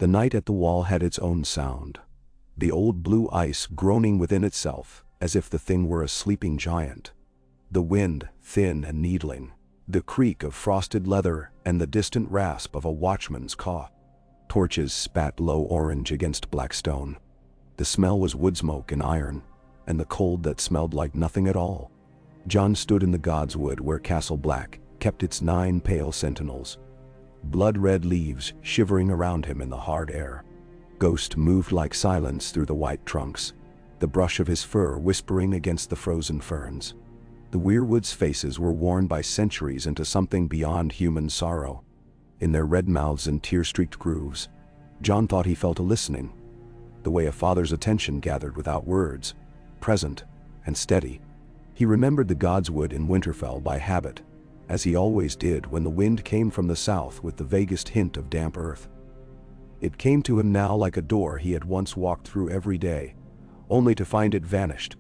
The night at the wall had its own sound. The old blue ice groaning within itself, as if the thing were a sleeping giant. The wind, thin and needling. The creak of frosted leather and the distant rasp of a watchman's caw. Torches spat low orange against black stone. The smell was wood smoke and iron, and the cold that smelled like nothing at all. Jon stood in the godswood where Castle Black kept its 9 pale sentinels. Blood-red leaves shivering around him in the hard air. Ghost moved like silence through the white trunks, the brush of his fur whispering against the frozen ferns. The weirwood's faces were worn by centuries into something beyond human sorrow. In their red mouths and tear-streaked grooves, Jon thought he felt a listening, the way a father's attention gathered without words, present and steady. He remembered the godswood in Winterfell by habit, as he always did when the wind came from the south with the vaguest hint of damp earth. It came to him now like a door he had once walked through every day, only to find it vanished.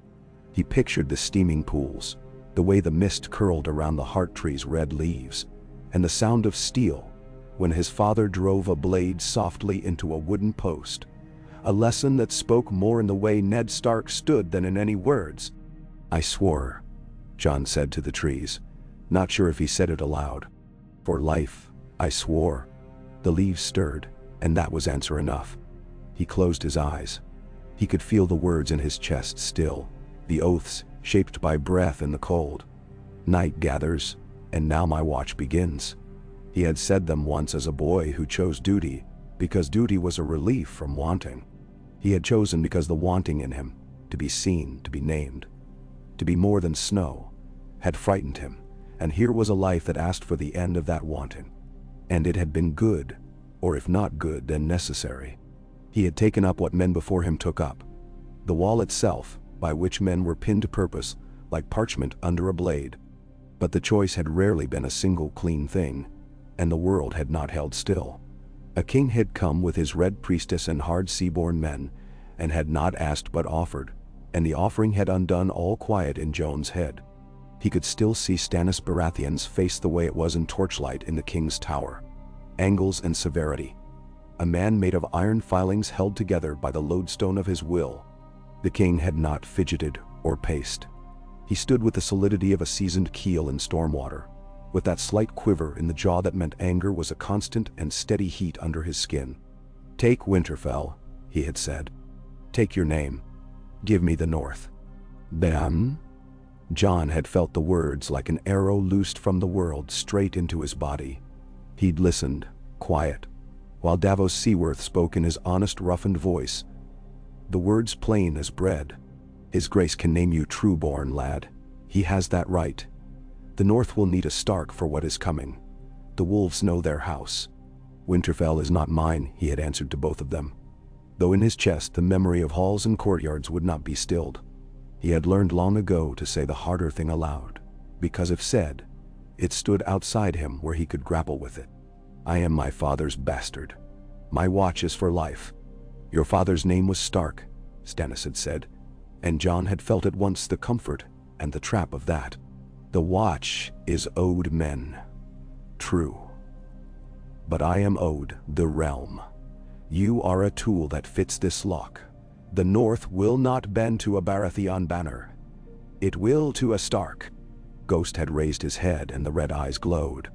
He pictured the steaming pools, the way the mist curled around the heart tree's red leaves, and the sound of steel when his father drove a blade softly into a wooden post. A lesson that spoke more in the way Ned Stark stood than in any words. "I swore," Jon said to the trees, not sure if he said it aloud. "For life, I swore." The leaves stirred, and that was answer enough. He closed his eyes. He could feel the words in his chest still, the oaths shaped by breath in the cold. "Night gathers, and now my watch begins." He had said them once as a boy who chose duty, because duty was a relief from wanting. He had chosen because the wanting in him, to be seen, to be named, to be more than snow, had frightened him, and here was a life that asked for the end of that wanting. And it had been good, or if not good, then necessary. He had taken up what men before him took up. The wall itself, by which men were pinned to purpose, like parchment under a blade. But the choice had rarely been a single clean thing, and the world had not held still. A king had come with his red priestess and hard seaborn men, and had not asked but offered, and the offering had undone all quiet in Jon's head. He could still see Stannis Baratheon's face the way it was in torchlight in the king's tower. Angles and severity. A man made of iron filings held together by the lodestone of his will. The king had not fidgeted or paced. He stood with the solidity of a seasoned keel in storm water, with that slight quiver in the jaw that meant anger was a constant and steady heat under his skin. "Take Winterfell," he had said. "Take your name. Give me the north." "Then?" Jon had felt the words like an arrow loosed from the world straight into his body. He'd listened, quiet, while Davos Seaworth spoke in his honest, roughened voice. The words plain as bread. "His Grace can name you true-born, lad. He has that right. The North will need a Stark for what is coming. The wolves know their house. Winterfell is not mine," he had answered to both of them, though in his chest the memory of halls and courtyards would not be stilled. He had learned long ago to say the harder thing aloud, because if said, it stood outside him where he could grapple with it. "I am my father's bastard. My watch is for life." "Your father's name was Stark," Stannis had said, and Jon had felt at once the comfort and the trap of that. "The watch is owed men. True. But I am owed the realm. You are a tool that fits this lock. The North will not bend to a Baratheon banner. It will to a Stark." Ghost had raised his head and the red eyes glowed.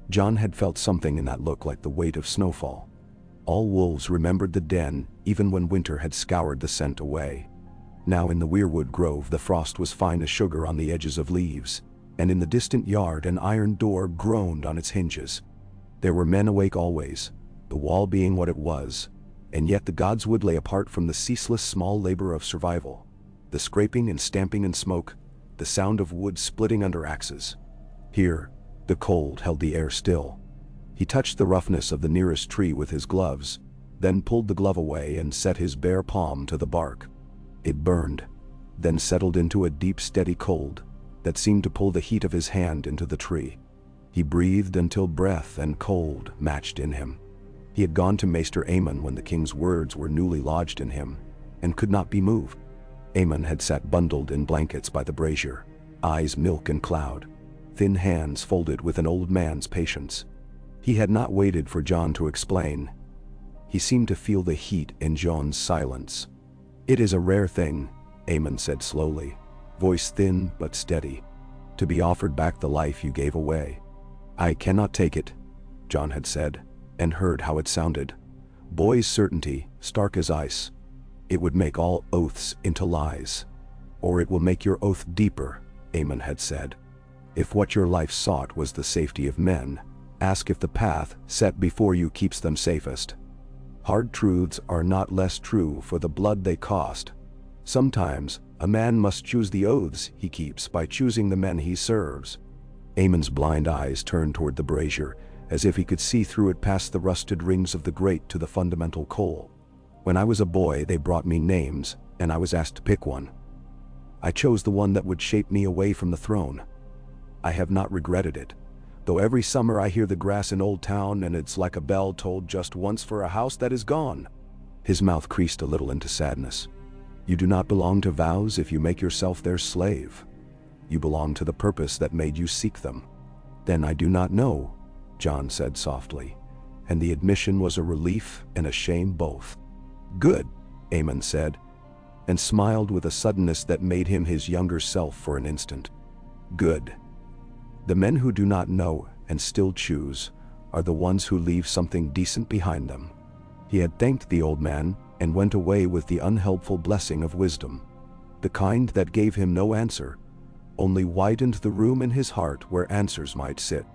Jon had felt something in that look like the weight of snowfall. All wolves remembered the den even when winter had scoured the scent away. Now in the weirwood grove the frost was fine as sugar on the edges of leaves, and in the distant yard an iron door groaned on its hinges. There were men awake always, the wall being what it was, and yet the godswood lay apart from the ceaseless small labor of survival. The scraping and stamping and smoke, the sound of wood splitting under axes. Here, the cold held the air still. He touched the roughness of the nearest tree with his gloves, then pulled the glove away and set his bare palm to the bark. It burned, then settled into a deep steady cold that seemed to pull the heat of his hand into the tree. He breathed until breath and cold matched in him. He had gone to Maester Aemon when the king's words were newly lodged in him, and could not be moved. Aemon had sat bundled in blankets by the brazier, eyes milk and cloud, thin hands folded with an old man's patience. He had not waited for Jon to explain. He seemed to feel the heat in Jon's silence. "It is a rare thing," Aemon said slowly, voice thin but steady, "to be offered back the life you gave away." "I cannot take it," Jon had said, and heard how it sounded. Boy's certainty, stark as ice. "It would make all oaths into lies. Or it will make your oath deeper," Aemon had said. "If what your life sought was the safety of men, ask if the path set before you keeps them safest. Hard truths are not less true for the blood they cost. Sometimes, a man must choose the oaths he keeps by choosing the men he serves." Aemon's blind eyes turned toward the brazier, as if he could see through it past the rusted rings of the grate to the fundamental coal. "When I was a boy, they brought me names, and I was asked to pick one. I chose the one that would shape me away from the throne. I have not regretted it, though every summer I hear the grass in Old Town and it's like a bell tolled just once for a house that is gone." His mouth creased a little into sadness. "You do not belong to vows if you make yourself their slave. You belong to the purpose that made you seek them." "Then I do not know," Jon said softly, and the admission was a relief and a shame both. "Good," Aemon said, and smiled with a suddenness that made him his younger self for an instant. "Good. The men who do not know and still choose are the ones who leave something decent behind them." He had thanked the old man and went away with the unhelpful blessing of wisdom, the kind that gave him no answer, only widened the room in his heart where answers might sit.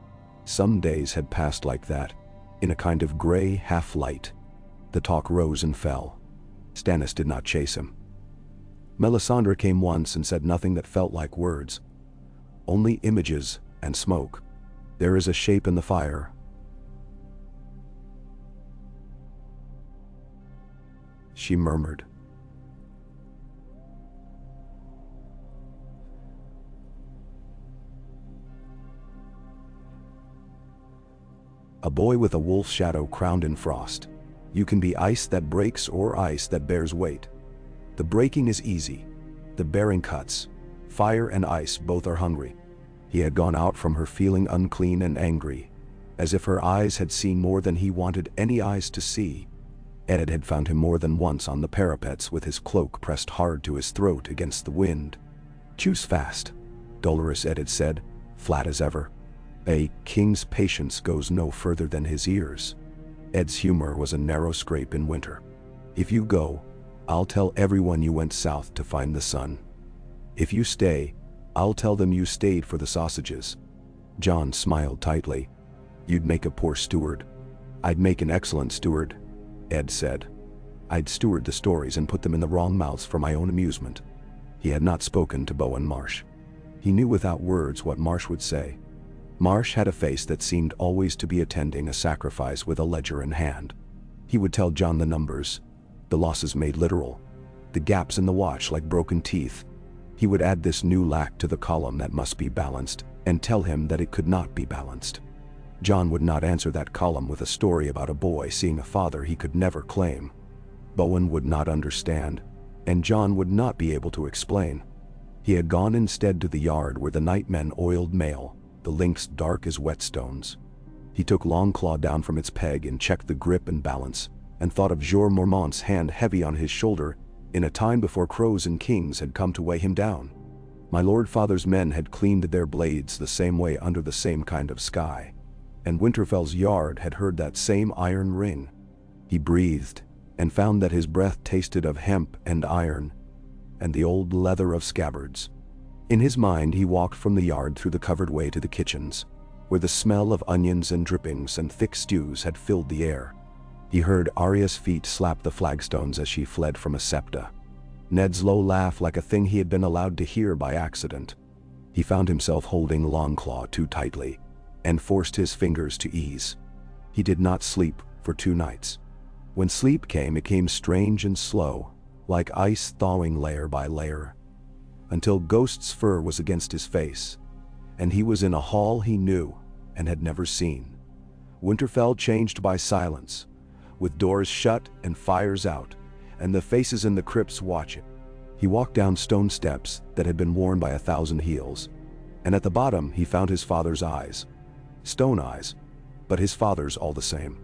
Some days had passed like that, in a kind of gray half-light. The talk rose and fell. Stannis did not chase him. Melisandre came once and said nothing that felt like words. Only images and smoke. "There is a shape in the fire." She murmured. "A boy with a wolf's shadow crowned in frost. You can be ice that breaks or ice that bears weight. The breaking is easy. The bearing cuts. Fire and ice both are hungry." He had gone out from her feeling unclean and angry, as if her eyes had seen more than he wanted any eyes to see. Ed had found him more than once on the parapets with his cloak pressed hard to his throat against the wind. "Choose fast," Dolorous Ed had said, flat as ever. "A king's patience goes no further than his ears." Ed's humor was a narrow scrape in winter. "If you go, I'll tell everyone you went south to find the sun. If you stay, I'll tell them you stayed for the sausages." Jon smiled tightly. "You'd make a poor steward." "I'd make an excellent steward," Ed said. "I'd steward the stories and put them in the wrong mouths for my own amusement." He had not spoken to Bowen Marsh. He knew without words what Marsh would say. Marsh had a face that seemed always to be attending a sacrifice with a ledger in hand. He would tell Jon the numbers, the losses made literal, the gaps in the watch like broken teeth. He would add this new lack to the column that must be balanced, and tell him that it could not be balanced. Jon would not answer that column with a story about a boy seeing a father he could never claim. Bowen would not understand, and Jon would not be able to explain. He had gone instead to the yard where the nightmen oiled mail, the links dark as whetstones. He took Longclaw down from its peg and checked the grip and balance, and thought of Jor Mormont's hand heavy on his shoulder in a time before crows and kings had come to weigh him down. My Lord Father's men had cleaned their blades the same way under the same kind of sky, and Winterfell's yard had heard that same iron ring. He breathed, and found that his breath tasted of hemp and iron, and the old leather of scabbards. In his mind he walked from the yard through the covered way to the kitchens, where the smell of onions and drippings and thick stews had filled the air. He heard Arya's feet slap the flagstones as she fled from a septa. Ned's low laugh like a thing he had been allowed to hear by accident. He found himself holding Longclaw too tightly, and forced his fingers to ease. He did not sleep for 2 nights. When sleep came, it came strange and slow, like ice thawing layer by layer, until Ghost's fur was against his face, and he was in a hall he knew and had never seen. Winterfell changed by silence, with doors shut and fires out, and the faces in the crypts watching. He walked down stone steps that had been worn by 1,000 heels, and at the bottom he found his father's eyes. Stone eyes, but his father's all the same.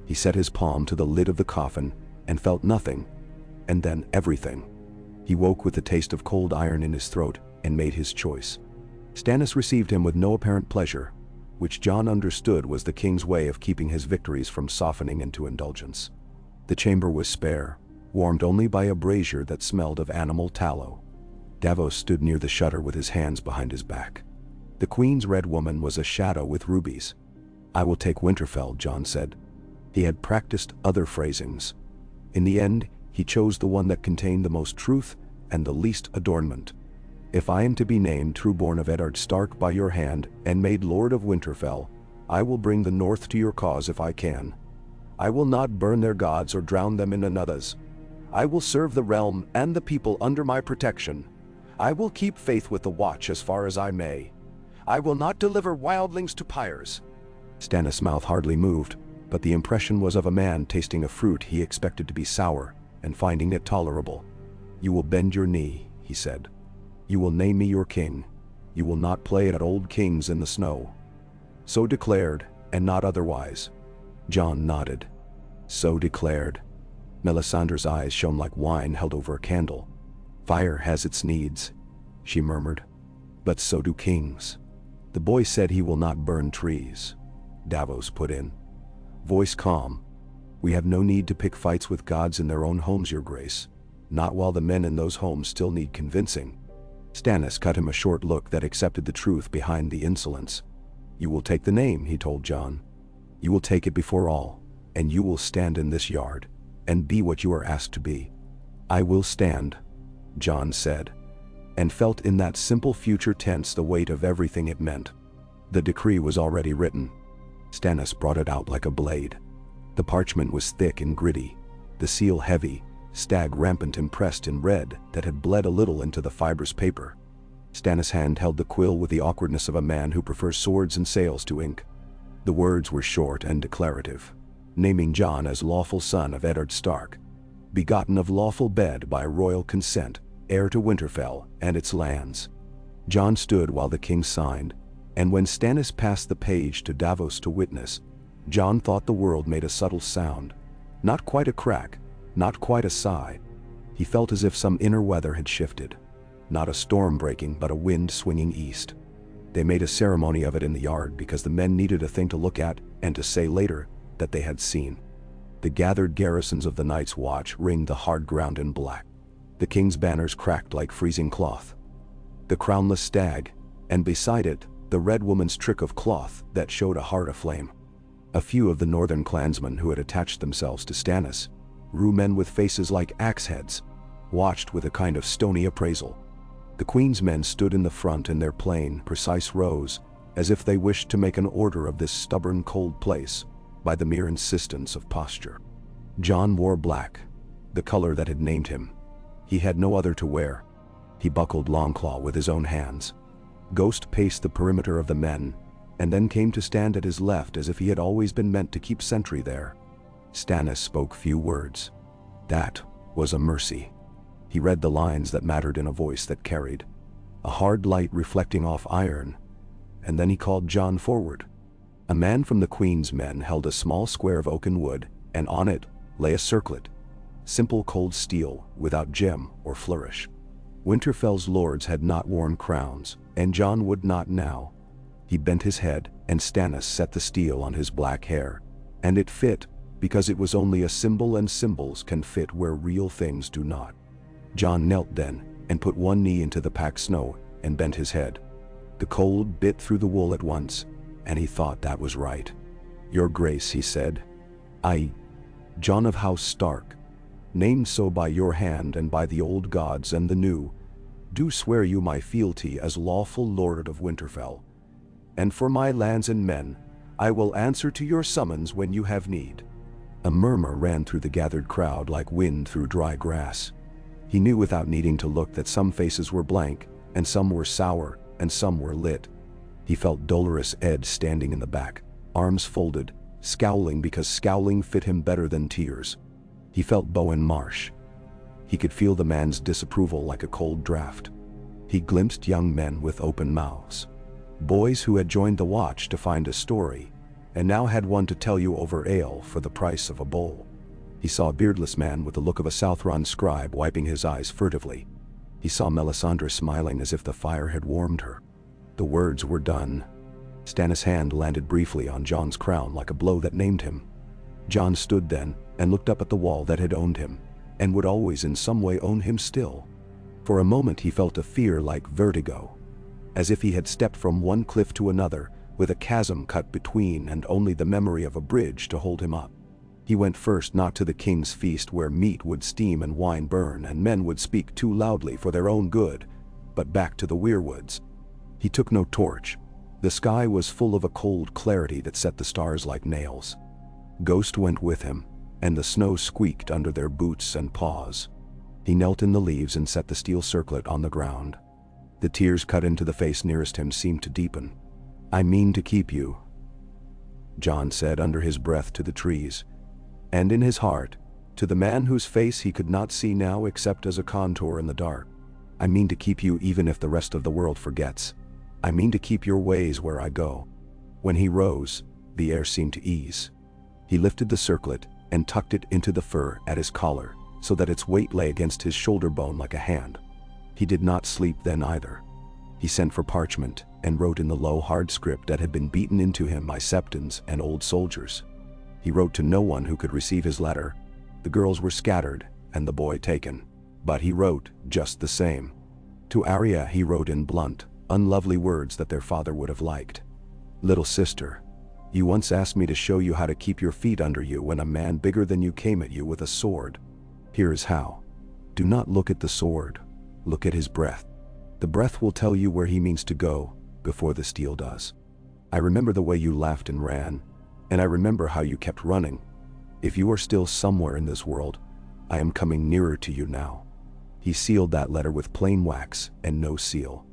He set his palm to the lid of the coffin and felt nothing, and then everything. He woke with the taste of cold iron in his throat and made his choice. Stannis received him with no apparent pleasure, which Jon understood was the king's way of keeping his victories from softening into indulgence. The chamber was spare, warmed only by a brazier that smelled of animal tallow. Davos stood near the shutter with his hands behind his back. The queen's red woman was a shadow with rubies. "I will take Winterfell," Jon said. He had practiced other phrasings. In the end, he chose the one that contained the most truth and the least adornment. "If I am to be named trueborn of Eddard Stark by your hand and made Lord of Winterfell, I will bring the North to your cause if I can. I will not burn their gods or drown them in another's. I will serve the realm and the people under my protection. I will keep faith with the Watch as far as I may. I will not deliver wildlings to pyres." Stannis' mouth hardly moved, but the impression was of a man tasting a fruit he expected to be sour and finding it tolerable. "You will bend your knee," he said. "You will name me your king. You will not play at old kings in the snow." "So declared, and not otherwise." Jon nodded. "So declared." Melisandre's eyes shone like wine held over a candle. "Fire has its needs," she murmured. "But so do kings." "The boy said he will not burn trees," Davos put in. Voice calm. "We have no need to pick fights with gods in their own homes, your grace. Not while the men in those homes still need convincing." Stannis cut him a short look that accepted the truth behind the insolence. "You will take the name," he told Jon. "You will take it before all, and you will stand in this yard, and be what you are asked to be." "I will stand," Jon said, and felt in that simple future tense the weight of everything it meant. The decree was already written. Stannis brought it out like a blade. The parchment was thick and gritty, the seal heavy, stag rampant impressed in red that had bled a little into the fibrous paper. Stannis' hand held the quill with the awkwardness of a man who prefers swords and sails to ink. The words were short and declarative, naming Jon as lawful son of Eddard Stark, begotten of lawful bed by royal consent, heir to Winterfell and its lands. Jon stood while the king signed, and when Stannis passed the page to Davos to witness, Jon thought the world made a subtle sound. Not quite a crack, not quite a sigh. He felt as if some inner weather had shifted. Not a storm breaking, but a wind swinging east. They made a ceremony of it in the yard because the men needed a thing to look at and to say later that they had seen. The gathered garrisons of the Night's Watch ringed the hard ground in black. The king's banners cracked like freezing cloth. The crownless stag, and beside it, the red woman's trick of cloth that showed a heart aflame. A few of the northern clansmen who had attached themselves to Stannis, rue men with faces like axe heads, watched with a kind of stony appraisal. The queen's men stood in the front in their plain, precise rows, as if they wished to make an order of this stubborn, cold place by the mere insistence of posture. Jon wore black, the color that had named him. He had no other to wear. He buckled Longclaw with his own hands. Ghost paced the perimeter of the men, and then came to stand at his left as if he had always been meant to keep sentry there. Stannis spoke few words. That was a mercy. He read the lines that mattered in a voice that carried, a hard light reflecting off iron, and then he called Jon forward. A man from the queen's men held a small square of oaken wood, and on it lay a circlet, simple cold steel without gem or flourish. Winterfell's lords had not worn crowns, and Jon would not now. He bent his head, and Stannis set the steel on his black hair, and it fit, because it was only a symbol, and symbols can fit where real things do not. Jon knelt then, and put one knee into the packed snow, and bent his head. The cold bit through the wool at once, and he thought that was right. "Your Grace," he said, "I, Jon of House Stark, named so by your hand and by the old gods and the new, do swear you my fealty as lawful lord of Winterfell. And for my lands and men, I will answer to your summons when you have need." A murmur ran through the gathered crowd like wind through dry grass. He knew without needing to look that some faces were blank, and some were sour, and some were lit. He felt Dolorous Ed standing in the back, arms folded, scowling because scowling fit him better than tears. He felt Bowen Marsh. He could feel the man's disapproval like a cold draft. He glimpsed young men with open mouths, boys who had joined the watch to find a story, and now had one to tell you over ale for the price of a bowl. He saw a beardless man with the look of a Southron scribe wiping his eyes furtively. He saw Melisandre smiling as if the fire had warmed her. The words were done. Stannis' hand landed briefly on Jon's crown like a blow that named him. Jon stood then and looked up at the wall that had owned him, and would always in some way own him still. For a moment he felt a fear like vertigo, as if he had stepped from one cliff to another, with a chasm cut between and only the memory of a bridge to hold him up. He went first not to the king's feast where meat would steam and wine burn and men would speak too loudly for their own good, but back to the weirwoods. He took no torch. The sky was full of a cold clarity that set the stars like nails. Ghost went with him, and the snow squeaked under their boots and paws. He knelt in the leaves and set the steel circlet on the ground. The tears cut into the face nearest him seemed to deepen. "I mean to keep you," Jon said under his breath to the trees. And in his heart, to the man whose face he could not see now except as a contour in the dark, "I mean to keep you even if the rest of the world forgets. I mean to keep your ways where I go." When he rose, the air seemed to ease. He lifted the circlet and tucked it into the fur at his collar, so that its weight lay against his shoulder bone like a hand. He did not sleep then either. He sent for parchment and wrote in the low hard script that had been beaten into him by septons and old soldiers. He wrote to no one who could receive his letter. The girls were scattered and the boy taken. But he wrote just the same. To Arya he wrote in blunt, unlovely words that their father would have liked. "Little sister, you once asked me to show you how to keep your feet under you when a man bigger than you came at you with a sword. Here is how. Do not look at the sword. Look at his breath. The breath will tell you where he means to go before the steel does. I remember the way you laughed and ran, and I remember how you kept running. If you are still somewhere in this world, I am coming nearer to you now." He sealed that letter with plain wax and no seal,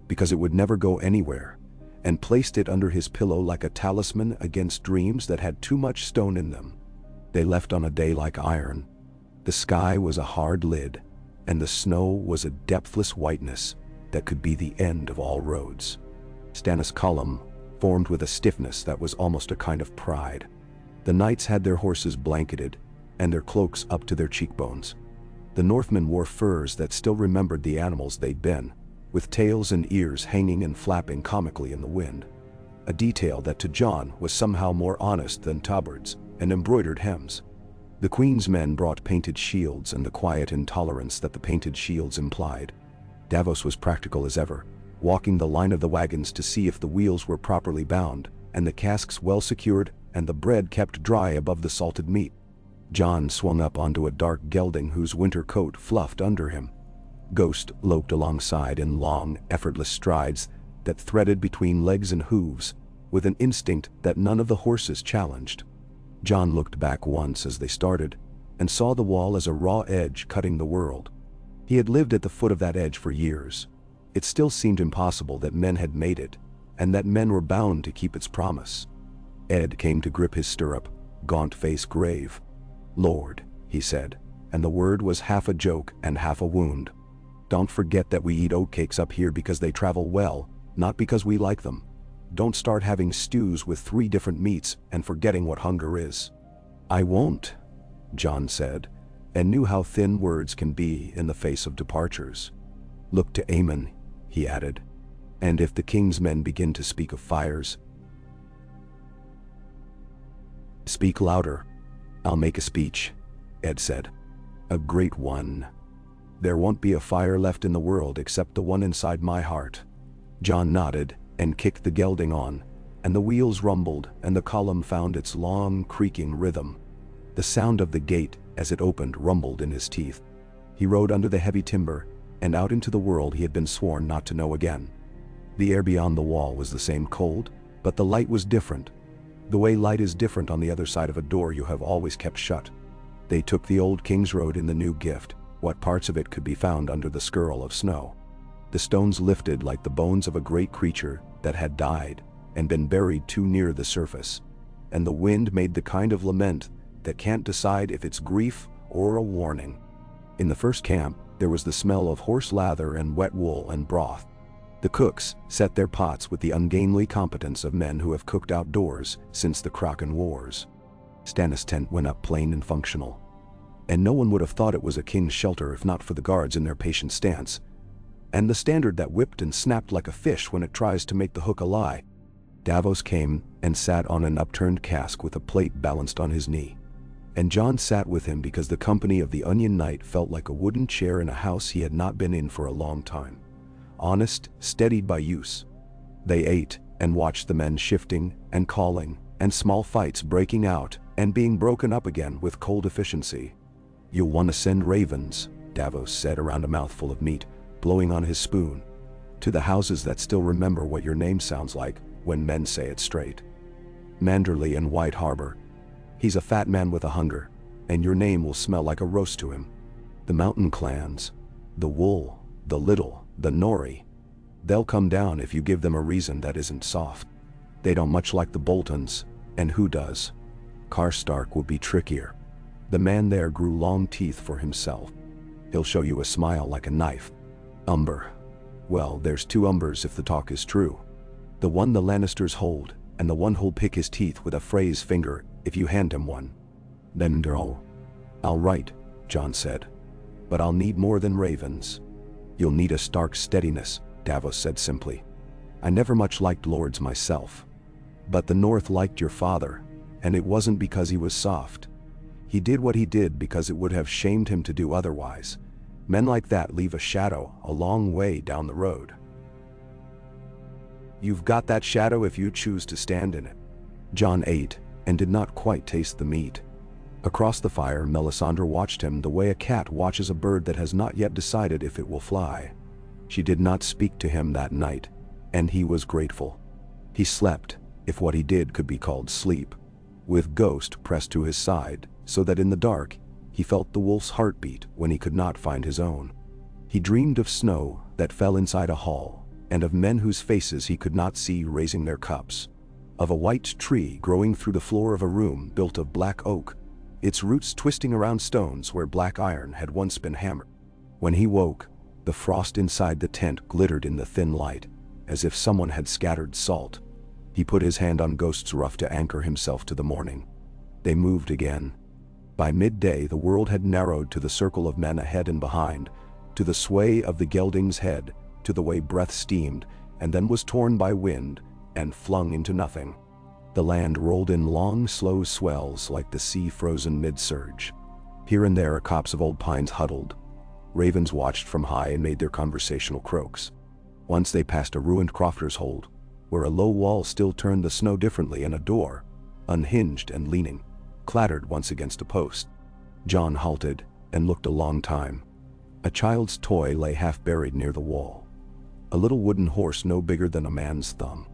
because it would never go anywhere, and placed it under his pillow like a talisman against dreams that had too much stone in them. They left on a day like iron. The sky was a hard lid, and the snow was a depthless whiteness that could be the end of all roads. Stannis' column formed with a stiffness that was almost a kind of pride. The knights had their horses blanketed, and their cloaks up to their cheekbones. The Northmen wore furs that still remembered the animals they'd been, with tails and ears hanging and flapping comically in the wind. A detail that to Jon was somehow more honest than tabards and embroidered hems. The Queen's men brought painted shields and the quiet intolerance that the painted shields implied. Davos was practical as ever, walking the line of the wagons to see if the wheels were properly bound, and the casks well secured, and the bread kept dry above the salted meat. Jon swung up onto a dark gelding whose winter coat fluffed under him. Ghost loped alongside in long, effortless strides that threaded between legs and hooves, with an instinct that none of the horses challenged. Jon looked back once as they started, and saw the wall as a raw edge cutting the world. He had lived at the foot of that edge for years. It still seemed impossible that men had made it, and that men were bound to keep its promise. Ed came to grip his stirrup, gaunt face grave. "Lord," he said, and the word was half a joke and half a wound. "Don't forget that we eat oatcakes up here because they travel well, not because we like them. Don't start having stews with 3 different meats and forgetting what hunger is." "I won't," Jon said, and knew how thin words can be in the face of departures. "Look to Aemon," he added, "and if the king's men begin to speak of fires, speak louder." "I'll make a speech," Ed said. "A great one. There won't be a fire left in the world except the one inside my heart." Jon nodded and kicked the gelding on, and the wheels rumbled and the column found its long, creaking rhythm. The sound of the gate as it opened rumbled in his teeth. He rode under the heavy timber and out into the world he had been sworn not to know again. The air beyond the wall was the same cold, but the light was different. The way light is different on the other side of a door you have always kept shut. They took the old King's Road in the new gift, what parts of it could be found under the skirl of snow. The stones lifted like the bones of a great creature that had died and been buried too near the surface, and the wind made the kind of lament that can't decide if it's grief or a warning. In the first camp, there was the smell of horse lather and wet wool and broth. The cooks set their pots with the ungainly competence of men who have cooked outdoors since the Kraken Wars. Stannis' tent went up plain and functional, and no one would have thought it was a king's shelter if not for the guards in their patient stance, and the standard that whipped and snapped like a fish when it tries to make the hook a lie. Davos came and sat on an upturned cask with a plate balanced on his knee, and Jon sat with him because the company of the Onion Knight felt like a wooden chair in a house he had not been in for a long time. Honest, steadied by use. They ate and watched the men shifting and calling, and small fights breaking out and being broken up again with cold efficiency. "You'll want to send ravens," Davos said around a mouthful of meat, blowing on his spoon, "to the houses that still remember what your name sounds like when men say it straight. Manderly and White Harbor. He's a fat man with a hunger, and your name will smell like a roast to him. The mountain clans, the Wool, the Little, the Nori. They'll come down if you give them a reason that isn't soft. They don't much like the Boltons, and who does? Karstark would be trickier. The man there grew long teeth for himself. He'll show you a smile like a knife. Umber. Well, there's two Umbers if the talk is true. The one the Lannisters hold, and the one who'll pick his teeth with a phrase finger if you hand him one. Then they're all right, Jon said. But I'll need more than ravens. You'll need a Stark steadiness, Davos said simply. I never much liked lords myself. But the North liked your father, and it wasn't because he was soft. He did what he did because it would have shamed him to do otherwise. Men like that leave a shadow a long way down the road. You've got that shadow if you choose to stand in it. Jon ate, and did not quite taste the meat. Across the fire, Melisandre watched him the way a cat watches a bird that has not yet decided if it will fly. She did not speak to him that night, and he was grateful. He slept, if what he did could be called sleep, with Ghost pressed to his side, so that in the dark, he felt the wolf's heartbeat when he could not find his own. He dreamed of snow that fell inside a hall, and of men whose faces he could not see raising their cups. Of a white tree growing through the floor of a room built of black oak, its roots twisting around stones where black iron had once been hammered. When he woke, the frost inside the tent glittered in the thin light, as if someone had scattered salt. He put his hand on Ghost's ruff to anchor himself to the morning. They moved again. By midday, the world had narrowed to the circle of men ahead and behind, to the sway of the gelding's head, to the way breath steamed, and then was torn by wind, and flung into nothing. The land rolled in long, slow swells like the sea frozen mid-surge. Here and there a copse of old pines huddled. Ravens watched from high and made their conversational croaks. Once they passed a ruined crofter's hold, where a low wall still turned the snow differently, and a door, unhinged and leaning, clattered once against a post. Jon halted and looked a long time. A child's toy lay half buried near the wall. A little wooden horse no bigger than a man's thumb.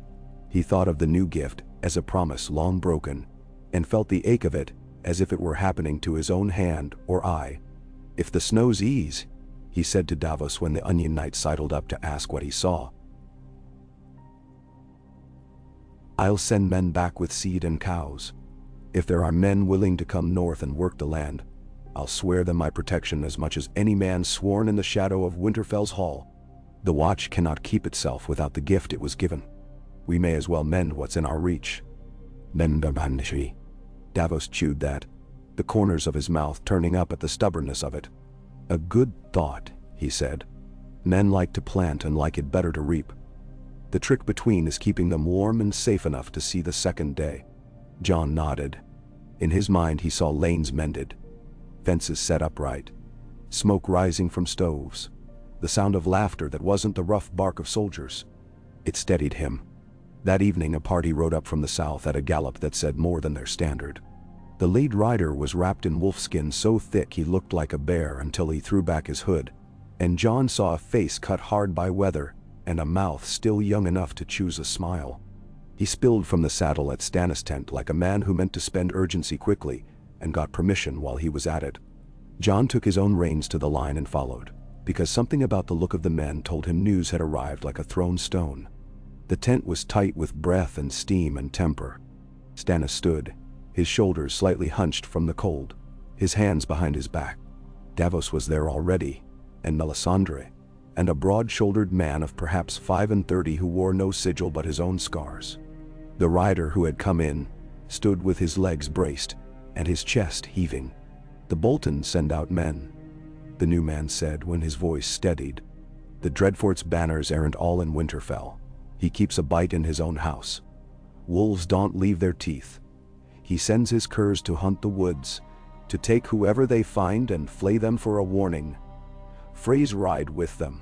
He thought of the new gift as a promise long broken, and felt the ache of it as if it were happening to his own hand or eye. "If the snows ease," he said to Davos when the Onion Knight sidled up to ask what he saw, "I'll send men back with seed and cows. If there are men willing to come north and work the land, I'll swear them my protection as much as any man sworn in the shadow of Winterfell's hall. The Watch cannot keep itself without the gift it was given. We may as well mend what's in our reach." Davos chewed that, the corners of his mouth turning up at the stubbornness of it. "A good thought," he said. "Men like to plant and like it better to reap. The trick between is keeping them warm and safe enough to see the second day." Jon nodded. In his mind he saw lanes mended, fences set upright, smoke rising from stoves, the sound of laughter that wasn't the rough bark of soldiers. It steadied him. That evening a party rode up from the south at a gallop that said more than their standard. The lead rider was wrapped in wolfskin so thick he looked like a bear until he threw back his hood, and Jon saw a face cut hard by weather and a mouth still young enough to choose a smile. He spilled from the saddle at Stannis' tent like a man who meant to spend urgency quickly and got permission while he was at it. Jon took his own reins to the line and followed, because something about the look of the men told him news had arrived like a thrown stone. The tent was tight with breath and steam and temper. Stannis stood, his shoulders slightly hunched from the cold, his hands behind his back. Davos was there already, and Melisandre, and a broad-shouldered man of perhaps 35 who wore no sigil but his own scars. The rider who had come in stood with his legs braced and his chest heaving. "The Bolton send out men," the new man said when his voice steadied. "The Dreadfort's banners aren't all in Winterfell. He keeps a bite in his own house. Wolves don't leave their teeth. He sends his curs to hunt the woods, to take whoever they find and flay them for a warning. Freys ride with them."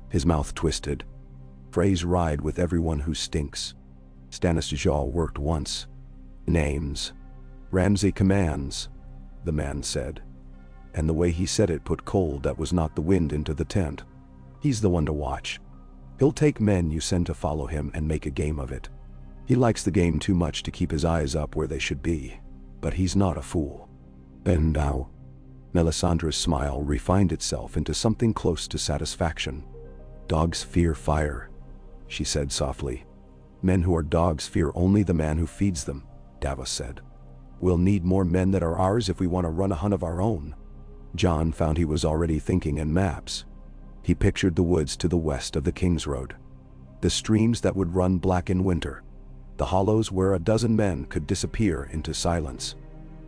His mouth twisted. "Freys ride with everyone who stinks." Stannis' jaw worked once. "Names. Ramsay commands," the man said. And the way he said it put cold that was not the wind into the tent. "He's the one to watch. He'll take men you send to follow him and make a game of it. He likes the game too much to keep his eyes up where they should be, but he's not a fool." "And now?" Melisandre's smile refined itself into something close to satisfaction. "Dogs fear fire," she said softly. "Men who are dogs fear only the man who feeds them," Davos said. "We'll need more men that are ours if we want to run a hunt of our own." Jon found he was already thinking in maps. He pictured the woods to the west of the King's Road, the streams that would run black in winter, the hollows where a dozen men could disappear into silence.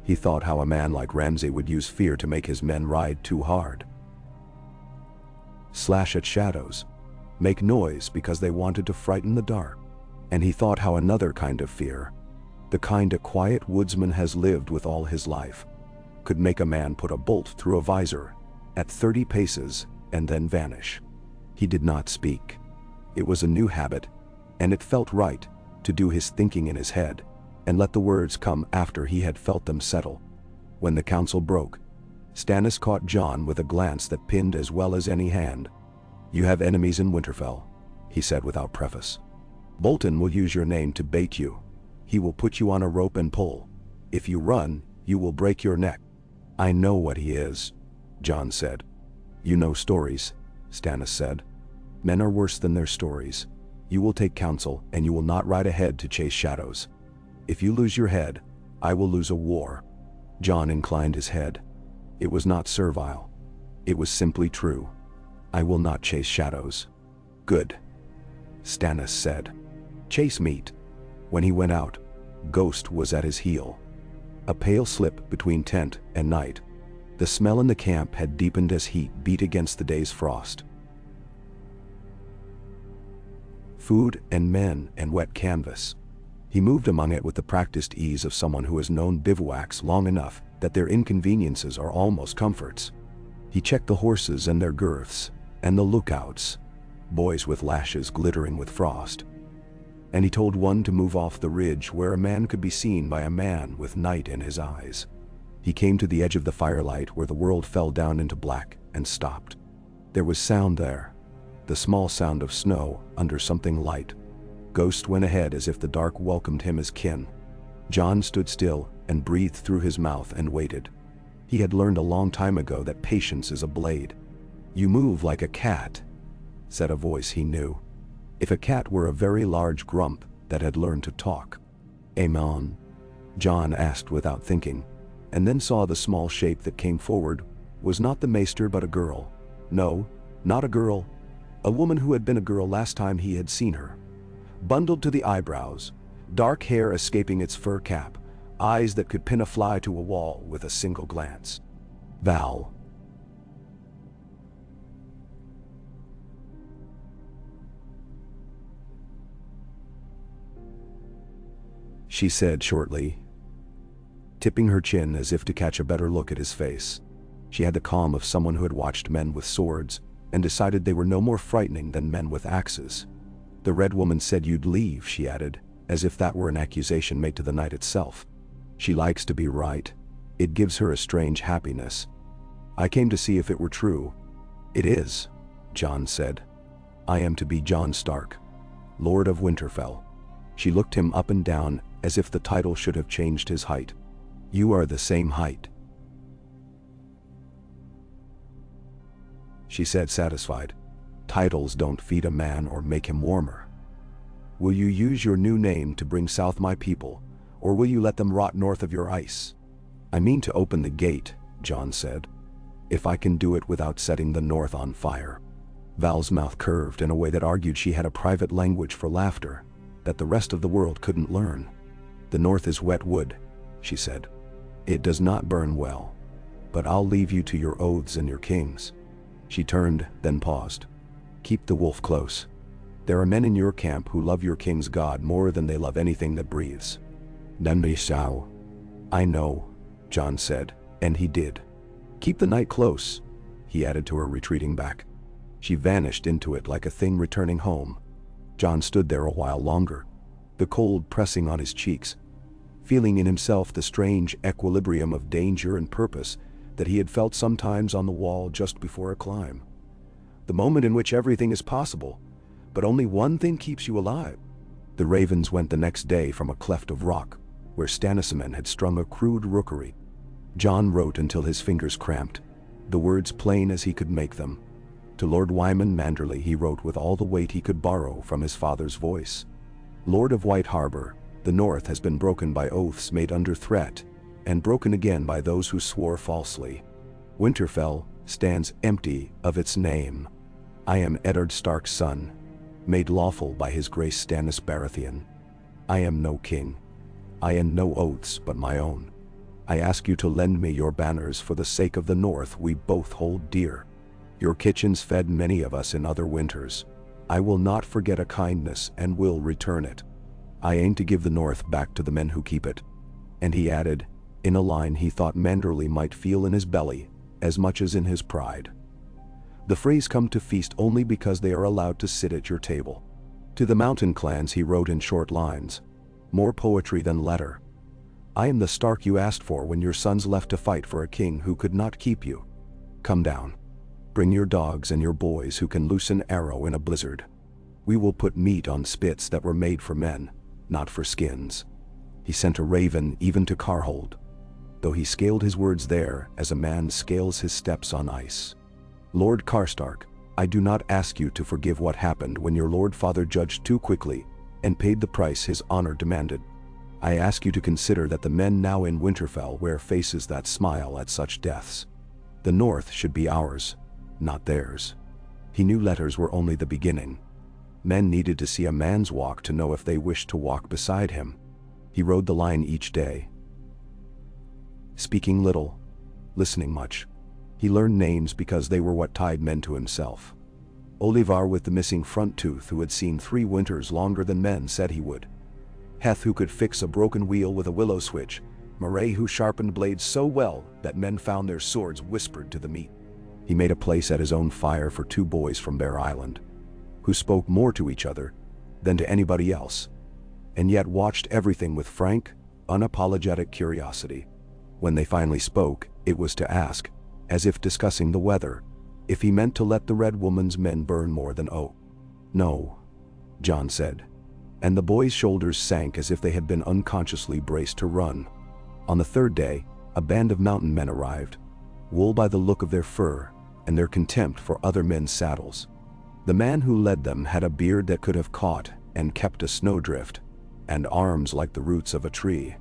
He thought how a man like Ramsay would use fear to make his men ride too hard. Slash at shadows, make noise because they wanted to frighten the dark. And he thought how another kind of fear, the kind a quiet woodsman has lived with all his life, could make a man put a bolt through a visor at 30 paces and then vanish. He did not speak. It was a new habit, and it felt right to do his thinking in his head and let the words come after he had felt them settle. When the council broke, Stannis caught Jon with a glance that pinned as well as any hand. "You have enemies in Winterfell," he said without preface. "Bolton will use your name to bait you. He will put you on a rope and pull. If you run, you will break your neck." "I know what he is," Jon said. "You know stories," Stannis said. "Men are worse than their stories. You will take counsel, and you will not ride ahead to chase shadows. If you lose your head, I will lose a war." Jon inclined his head. It was not servile. It was simply true. "I will not chase shadows." "Good," Stannis said. "Chase meat." When he went out, Ghost was at his heel. A pale slip between tent and night. The smell in the camp had deepened as heat beat against the day's frost. Food and men and wet canvas. He moved among it with the practiced ease of someone who has known bivouacs long enough that their inconveniences are almost comforts. He checked the horses and their girths, and the lookouts, boys with lashes glittering with frost. And he told one to move off the ridge where a man could be seen by a man with night in his eyes. He came to the edge of the firelight where the world fell down into black and stopped. There was sound there, the small sound of snow under something light. Ghost went ahead as if the dark welcomed him as kin. Jon stood still and breathed through his mouth and waited. He had learned a long time ago that patience is a blade. "You move like a cat," said a voice he knew. If a cat were a very large grump that had learned to talk. "Aemon?" Jon asked without thinking, and then saw the small shape that came forward was not the maester but a girl. No, not a girl. A woman who had been a girl last time he had seen her. Bundled to the eyebrows, dark hair escaping its fur cap, eyes that could pin a fly to a wall with a single glance. "Val." She said shortly, tipping her chin as if to catch a better look at his face. She had the calm of someone who had watched men with swords and decided they were no more frightening than men with axes. "The Red Woman said you'd leave," she added, as if that were an accusation made to the night itself. "She likes to be right. It gives her a strange happiness. I came to see if it were true." "It is," Jon said. "I am to be Jon Stark, Lord of Winterfell." She looked him up and down as if the title should have changed his height. "You are the same height," she said, satisfied. "Titles don't feed a man or make him warmer. Will you use your new name to bring south my people, or will you let them rot north of your ice?" "I mean to open the gate," Jon said, "if I can do it without setting the north on fire." Val's mouth curved in a way that argued she had a private language for laughter that the rest of the world couldn't learn. "The north is wet wood," she said. "It does not burn well. But I'll leave you to your oaths and your kings." She turned, then paused. "Keep the wolf close. There are men in your camp who love your king's god more than they love anything that breathes." "Nambi Shao." "I know," Jon said, and he did. "Keep the night close," he added to her, retreating back. She vanished into it like a thing returning home. Jon stood there a while longer, the cold pressing on his cheeks, feeling in himself the strange equilibrium of danger and purpose that he had felt sometimes on the wall just before a climb. The moment in which everything is possible, but only one thing keeps you alive. The ravens went the next day from a cleft of rock, where Stannis had strung a crude rookery. Jon wrote until his fingers cramped, the words plain as he could make them. To Lord Wyman Manderly he wrote with all the weight he could borrow from his father's voice. "Lord of White Harbor, the North has been broken by oaths made under threat, and broken again by those who swore falsely. Winterfell stands empty of its name. I am Eddard Stark's son, made lawful by his grace Stannis Baratheon. I am no king. I end no oaths but my own. I ask you to lend me your banners for the sake of the North we both hold dear. Your kitchens fed many of us in other winters. I will not forget a kindness and will return it. I aim to give the North back to the men who keep it." And he added, in a line he thought Manderly might feel in his belly as much as in his pride, "The phrase come to feast only because they are allowed to sit at your table." To the mountain clans he wrote in short lines, more poetry than letter. "I am the Stark you asked for when your sons left to fight for a king who could not keep you. Come down. Bring your dogs and your boys who can loose an arrow in a blizzard. We will put meat on spits that were made for men, not for skins." He sent a raven even to Carhold, though he scaled his words there as a man scales his steps on ice. "Lord Karstark, I do not ask you to forgive what happened when your lord father judged too quickly and paid the price his honor demanded. I ask you to consider that the men now in Winterfell wear faces that smile at such deaths. The North should be ours, not theirs." He knew letters were only the beginning. Men needed to see a man's walk to know if they wished to walk beside him. He rode the line each day, speaking little, listening much. He learned names because they were what tied men to himself. Olivar with the missing front tooth, who had seen 3 winters longer than men said he would. Heth, who could fix a broken wheel with a willow switch. Murray, who sharpened blades so well that men found their swords whispered to the meat. He made a place at his own fire for 2 boys from Bear Island, who spoke more to each other than to anybody else, and yet watched everything with frank, unapologetic curiosity. When they finally spoke, it was to ask, as if discussing the weather, if he meant to let the Red Woman's men burn more than oak. "No," Jon said, and the boys' shoulders sank as if they had been unconsciously braced to run. On the 3rd day, a band of mountain men arrived, wool by the look of their fur and their contempt for other men's saddles. The man who led them had a beard that could have caught and kept a snowdrift, and arms like the roots of a tree.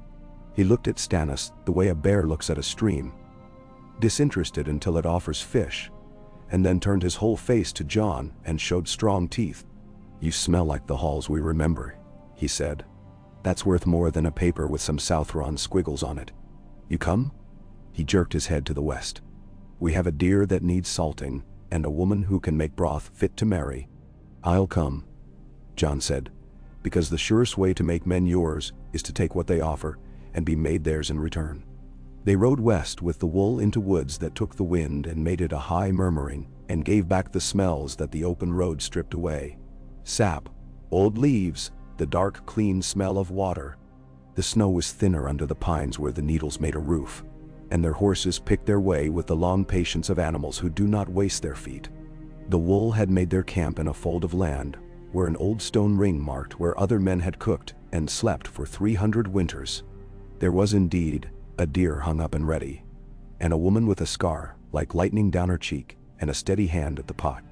He looked at Stannis the way a bear looks at a stream, disinterested until it offers fish, and then turned his whole face to Jon and showed strong teeth. "You smell like the halls we remember," he said. "That's worth more than a paper with some Southron squiggles on it. You come?" He jerked his head to the west. "We have a deer that needs salting, and a woman who can make broth fit to marry." "I'll come," Jon said, "because the surest way to make men yours is to take what they offer and be made theirs in return." They rode west with the wool into woods that took the wind and made it a high murmuring and gave back the smells that the open road stripped away. Sap, old leaves, the dark clean smell of water. The snow was thinner under the pines where the needles made a roof, and their horses picked their way with the long patience of animals who do not waste their feet. The wool had made their camp in a fold of land, where an old stone ring marked where other men had cooked and slept for 300 winters. There was indeed a deer hung up and ready, and a woman with a scar like lightning down her cheek and a steady hand at the pot.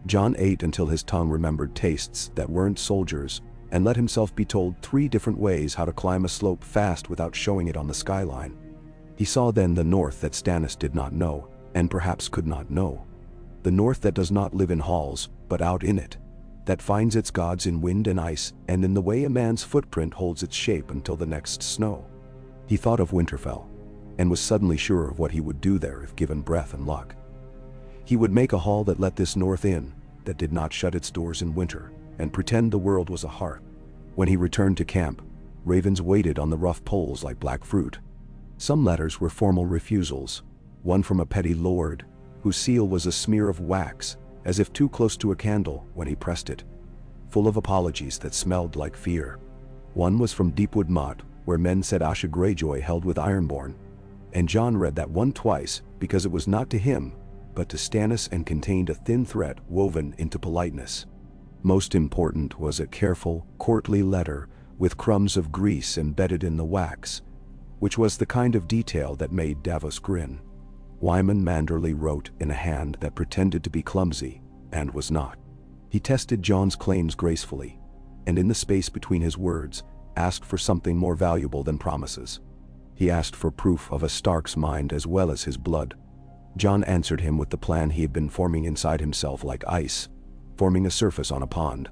Jon ate until his tongue remembered tastes that weren't soldiers, and let himself be told 3 different ways how to climb a slope fast without showing it on the skyline. He saw then the North that Stannis did not know, and perhaps could not know. The North that does not live in halls, but out in it, that finds its gods in wind and ice and in the way a man's footprint holds its shape until the next snow. He thought of Winterfell, and was suddenly sure of what he would do there if given breath and luck. He would make a hall that let this North in, that did not shut its doors in winter, and pretend the world was a hearth. When he returned to camp, ravens waited on the rough poles like black fruit. Some letters were formal refusals, one from a petty lord, whose seal was a smear of wax, as if too close to a candle when he pressed it, full of apologies that smelled like fear. One was from Deepwood Motte, where men said Asha Greyjoy held with Ironborn, and Jon read that one twice because it was not to him, but to Stannis, and contained a thin thread woven into politeness. Most important was a careful, courtly letter with crumbs of grease embedded in the wax, which was the kind of detail that made Davos grin. Wyman Manderly wrote in a hand that pretended to be clumsy, and was not. He tested Jon's claims gracefully, and in the space between his words, asked for something more valuable than promises. He asked for proof of a Stark's mind as well as his blood. Jon answered him with the plan he had been forming inside himself like ice, forming a surface on a pond.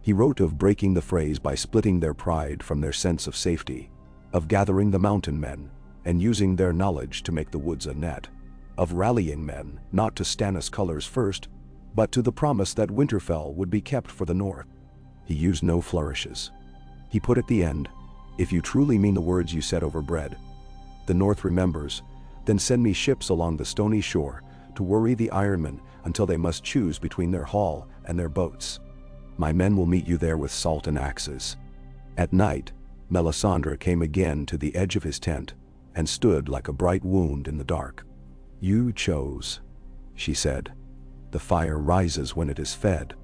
He wrote of breaking the Freys by splitting their pride from their sense of safety, of gathering the mountain men, and using their knowledge to make the woods a net, of rallying men not to Stannis' colors first, but to the promise that Winterfell would be kept for the North. He used no flourishes. He put at the end, "If you truly mean the words you said over bread, the North remembers, then send me ships along the stony shore to worry the Ironmen until they must choose between their hall and their boats. My men will meet you there with salt and axes." At night, Melisandre came again to the edge of his tent and stood like a bright wound in the dark. "You chose," she said. "The fire rises when it is fed."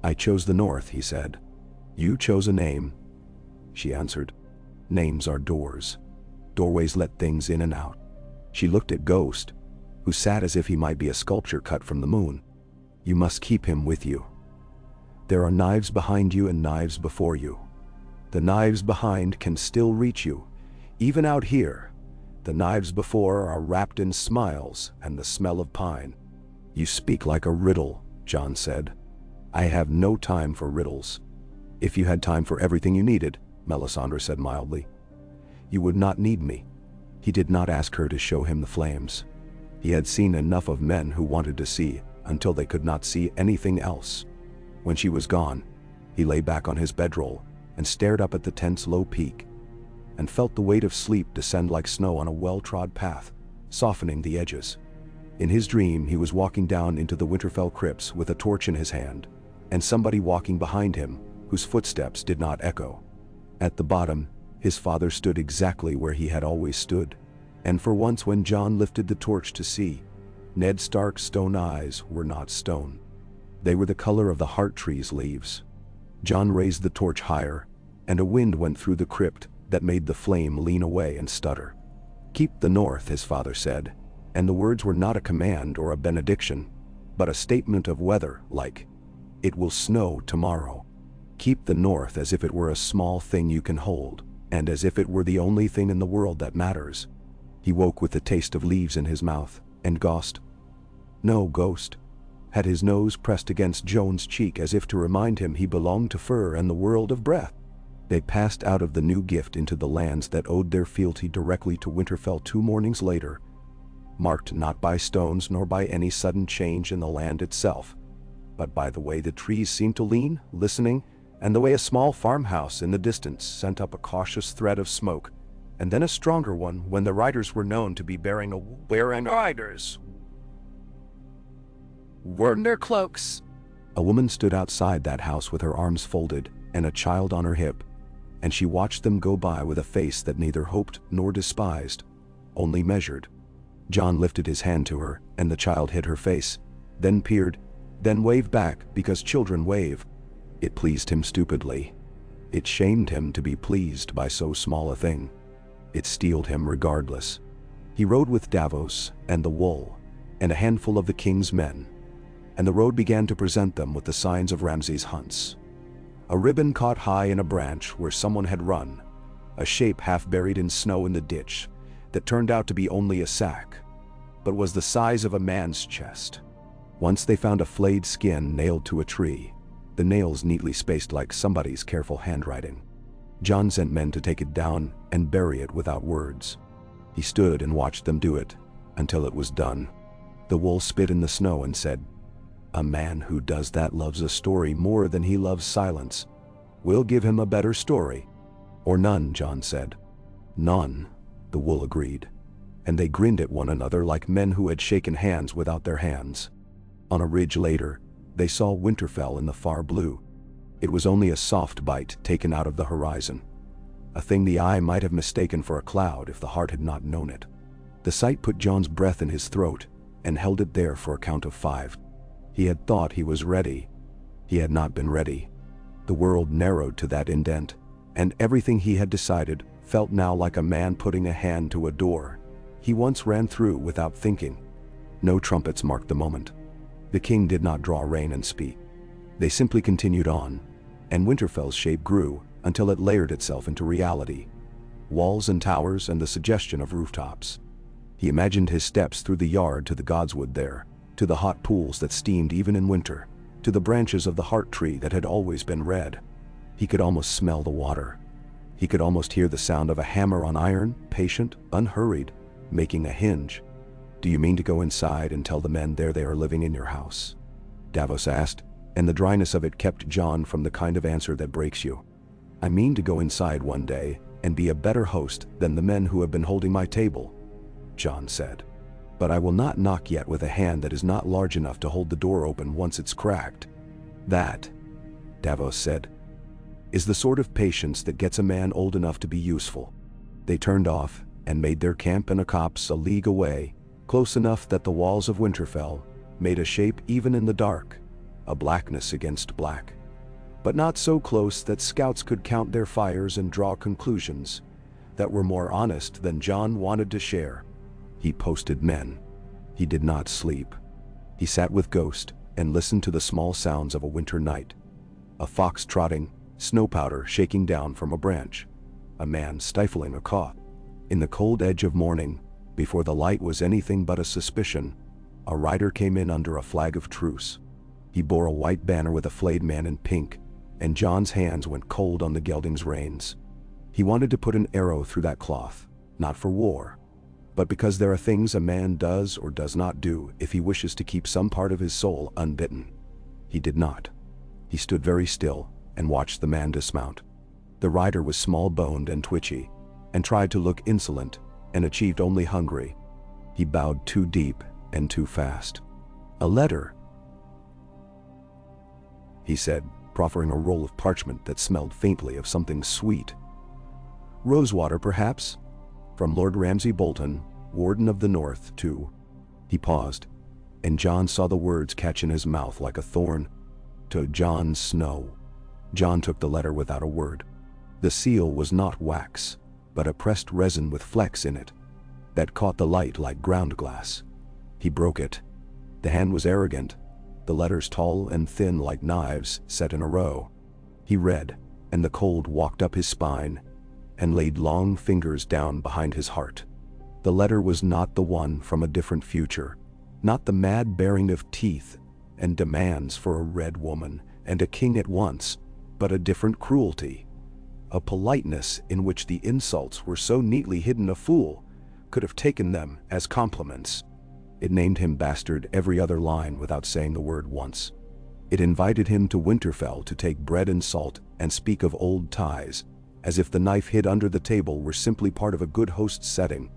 "I chose the North," he said. "You chose a name," she answered. "Names are doors. Doorways let things in and out." She looked at Ghost, who sat as if he might be a sculpture cut from the moon. "You must keep him with you. There are knives behind you and knives before you. The knives behind can still reach you, even out here. The knives before are wrapped in smiles and the smell of pine." "You speak like a riddle," Jon said. "I have no time for riddles." "If you had time for everything you needed," Melisandre said mildly, "you would not need me." He did not ask her to show him the flames. He had seen enough of men who wanted to see until they could not see anything else. When she was gone, he lay back on his bedroll and stared up at the tent's low peak, and felt the weight of sleep descend like snow on a well-trod path, softening the edges. In his dream, he was walking down into the Winterfell crypts with a torch in his hand, and somebody walking behind him, whose footsteps did not echo. At the bottom, his father stood exactly where he had always stood, and for once when Jon lifted the torch to see, Ned Stark's stone eyes were not stone. They were the color of the heart tree's leaves. Jon raised the torch higher, and a wind went through the crypt that made the flame lean away and stutter. "Keep the North," his father said, and the words were not a command or a benediction, but a statement of weather, like, "It will snow tomorrow." Keep the North as if it were a small thing you can hold, and as if it were the only thing in the world that matters. He woke with the taste of leaves in his mouth, and Ghost had his nose pressed against Jon's cheek as if to remind him he belonged to fur and the world of breath. They passed out of the new gift into the lands that owed their fealty directly to Winterfell 2 mornings later, marked not by stones nor by any sudden change in the land itself, but by the way the trees seemed to lean, listening, and the way a small farmhouse in the distance sent up a cautious thread of smoke, and then a stronger one when the riders were known to be bearing riders were in their cloaks. A woman stood outside that house with her arms folded and a child on her hip, and she watched them go by with a face that neither hoped nor despised, only measured. Jon lifted his hand to her, and the child hid her face, then peered, then waved back because children wave. It pleased him stupidly. It shamed him to be pleased by so small a thing. It steeled him regardless. He rode with Davos and the wool, and a handful of the king's men, and the road began to present them with the signs of Ramsay's hunts. A ribbon caught high in a branch where someone had run, a shape half buried in snow in the ditch that turned out to be only a sack, but was the size of a man's chest. Once they found a flayed skin nailed to a tree, the nails neatly spaced like somebody's careful handwriting. Jon sent men to take it down and bury it without words. He stood and watched them do it, until it was done. The wool spit in the snow and said, "A man who does that loves a story more than he loves silence. We'll give him a better story." "Or none," Jon said. "None," the wool agreed. And they grinned at one another like men who had shaken hands without their hands. On a ridge later, they saw Winterfell in the far blue. It was only a soft bite taken out of the horizon, a thing the eye might have mistaken for a cloud if the heart had not known it. The sight put Jon's breath in his throat and held it there for a count of 5. He had thought he was ready. He had not been ready. The world narrowed to that indent, and everything he had decided felt now like a man putting a hand to a door he once ran through without thinking. No trumpets marked the moment. The king did not draw rein and speak. They simply continued on, and Winterfell's shape grew until it layered itself into reality. Walls and towers and the suggestion of rooftops. He imagined his steps through the yard to the godswood there, to the hot pools that steamed even in winter, to the branches of the heart tree that had always been red. He could almost smell the water. He could almost hear the sound of a hammer on iron, patient, unhurried, making a hinge. "Do you mean to go inside and tell the men there they are living in your house?" Davos asked, and the dryness of it kept Jon from the kind of answer that breaks you. "I mean to go inside one day and be a better host than the men who have been holding my table," Jon said. "But I will not knock yet with a hand that is not large enough to hold the door open once it's cracked." "That," Davos said, "is the sort of patience that gets a man old enough to be useful." They turned off and made their camp in a copse a league away, close enough that the walls of Winterfell made a shape even in the dark, a blackness against black. But not so close that scouts could count their fires and draw conclusions that were more honest than Jon wanted to share. He posted men. He did not sleep. He sat with Ghost and listened to the small sounds of a winter night. A fox trotting, snow powder shaking down from a branch, a man stifling a cough. In the cold edge of morning, before the light was anything but a suspicion, a rider came in under a flag of truce. He bore a white banner with a flayed man in pink, and Jon's hands went cold on the gelding's reins. He wanted to put an arrow through that cloth, not for war, but because there are things a man does or does not do if he wishes to keep some part of his soul unbitten. He did not. He stood very still and watched the man dismount. The rider was small-boned and twitchy, and tried to look insolent, and achieved only hungry. He bowed too deep and too fast. "A letter," he said, proffering a roll of parchment that smelled faintly of something sweet. "Rosewater, perhaps? From Lord Ramsay Bolton, Warden of the North, to—" He paused, and Jon saw the words catch in his mouth like a thorn. "To Jon Snow." Jon took the letter without a word. The seal was not wax, but a pressed resin with flecks in it that caught the light like ground glass. He broke it. The hand was arrogant, the letters tall and thin like knives set in a row. He read, and the cold walked up his spine and laid long fingers down behind his heart. The letter was not the one from a different future, not the mad baring of teeth and demands for a red woman and a king at once, but a different cruelty. A politeness in which the insults were so neatly hidden a fool could have taken them as compliments. It named him bastard every other line without saying the word once. It invited him to Winterfell to take bread and salt and speak of old ties, as if the knife hid under the table were simply part of a good host's setting.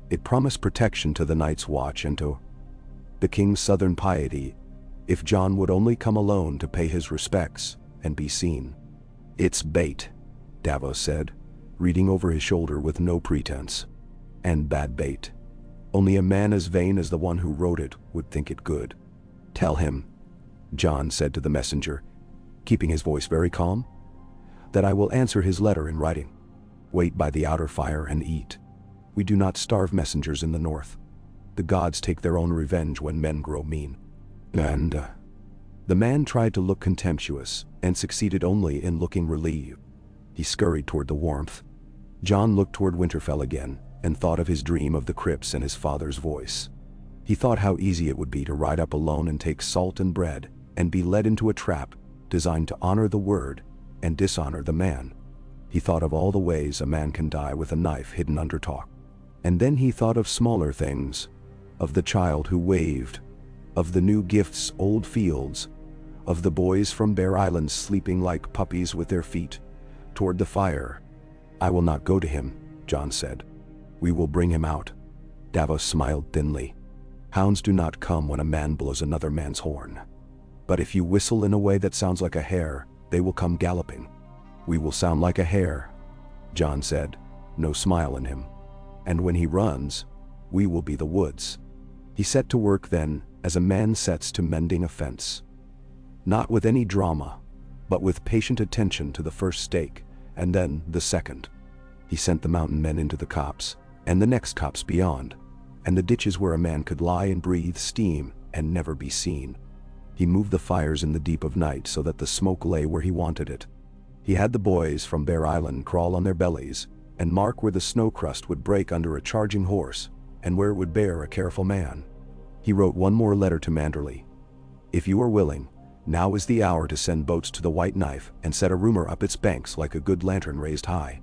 It promised protection to the Night's Watch and to the king's southern piety, if Jon would only come alone to pay his respects and be seen. "It's bait," Davos said, reading over his shoulder with no pretense. "And bad bait. Only a man as vain as the one who wrote it would think it good." "Tell him," Jon said to the messenger, keeping his voice very calm, "that I will answer his letter in writing. Wait by the outer fire and eat. We do not starve messengers in the north. The gods take their own revenge when men grow mean." And the man tried to look contemptuous and succeeded only in looking relieved. He scurried toward the warmth. Jon looked toward Winterfell again and thought of his dream of the crypts and his father's voice. He thought how easy it would be to ride up alone and take salt and bread, and be led into a trap designed to honor the word and dishonor the man. He thought of all the ways a man can die with a knife hidden under talk. And then he thought of smaller things, of the child who waved, of the new gifts' old fields, of the boys from Bear Island sleeping like puppies with their feet toward the fire. "I will not go to him," Jon said. "We will bring him out." Davos smiled thinly. "Hounds do not come when a man blows another man's horn. But if you whistle in a way that sounds like a hare, they will come galloping." "We will sound like a hare," Jon said, no smile in him. "And when he runs, we will be the woods." He set to work then, as a man sets to mending a fence. Not with any drama, but with patient attention to the first stake, and then the second. He sent the mountain men into the copse, and the next copse beyond, and the ditches where a man could lie and breathe steam and never be seen. He moved the fires in the deep of night so that the smoke lay where he wanted it. He had the boys from Bear Island crawl on their bellies and mark where the snow crust would break under a charging horse and where it would bear a careful man. He wrote one more letter to Manderly. "If you are willing, now is the hour to send boats to the White Knife and set a rumor up its banks like a good lantern raised high.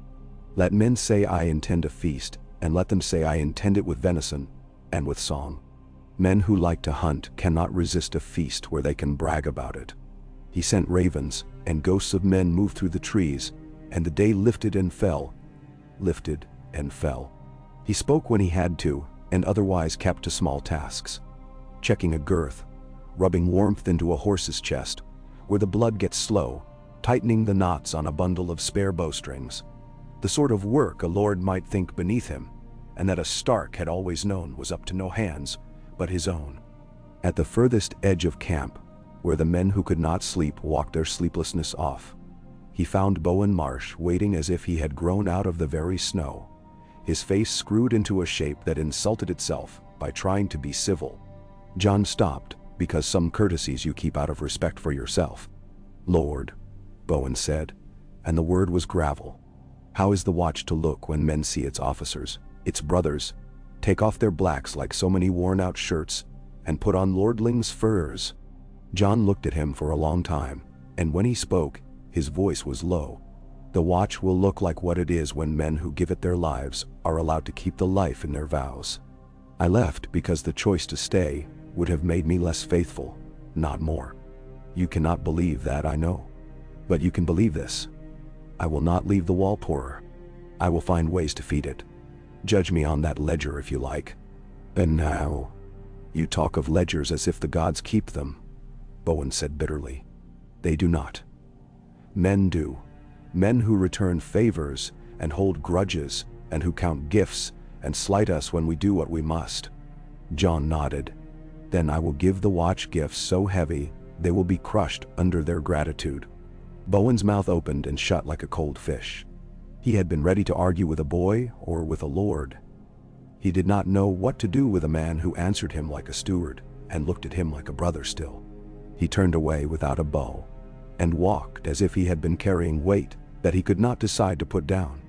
Let men say I intend a feast, and let them say I intend it with venison and with song. Men who like to hunt cannot resist a feast where they can brag about it." He sent ravens, and ghosts of men moved through the trees, and the day lifted and fell, lifted and fell. He spoke when he had to, and otherwise kept to small tasks. Checking a girth, rubbing warmth into a horse's chest, where the blood gets slow, tightening the knots on a bundle of spare bowstrings. The sort of work a lord might think beneath him, and that a Stark had always known was up to no hands but his own. At the furthest edge of camp, where the men who could not sleep walked their sleeplessness off, he found Bowen Marsh waiting as if he had grown out of the very snow, his face screwed into a shape that insulted itself by trying to be civil. Jon stopped, because some courtesies you keep out of respect for yourself. "Lord," Bowen said, and the word was gravel. "How is the watch to look when men see its officers, its brothers, take off their blacks like so many worn-out shirts and put on lordlings' furs?" Jon looked at him for a long time, and when he spoke, his voice was low. "The watch will look like what it is when men who give it their lives are allowed to keep the life in their vows. I left because the choice to stay would have made me less faithful, not more. You cannot believe that, I know. But you can believe this. I will not leave the wall poorer. I will find ways to feed it. Judge me on that ledger if you like." "And now, you talk of ledgers as if the gods keep them," Bowen said bitterly. "They do not. Men do. Men who return favors and hold grudges and who count gifts and slight us when we do what we must." Jon nodded. "Then I will give the watch gifts so heavy they will be crushed under their gratitude." Bowen's mouth opened and shut like a cold fish. He had been ready to argue with a boy or with a lord. He did not know what to do with a man who answered him like a steward and looked at him like a brother still. He turned away without a bow, and walked as if he had been carrying weight that he could not decide to put down.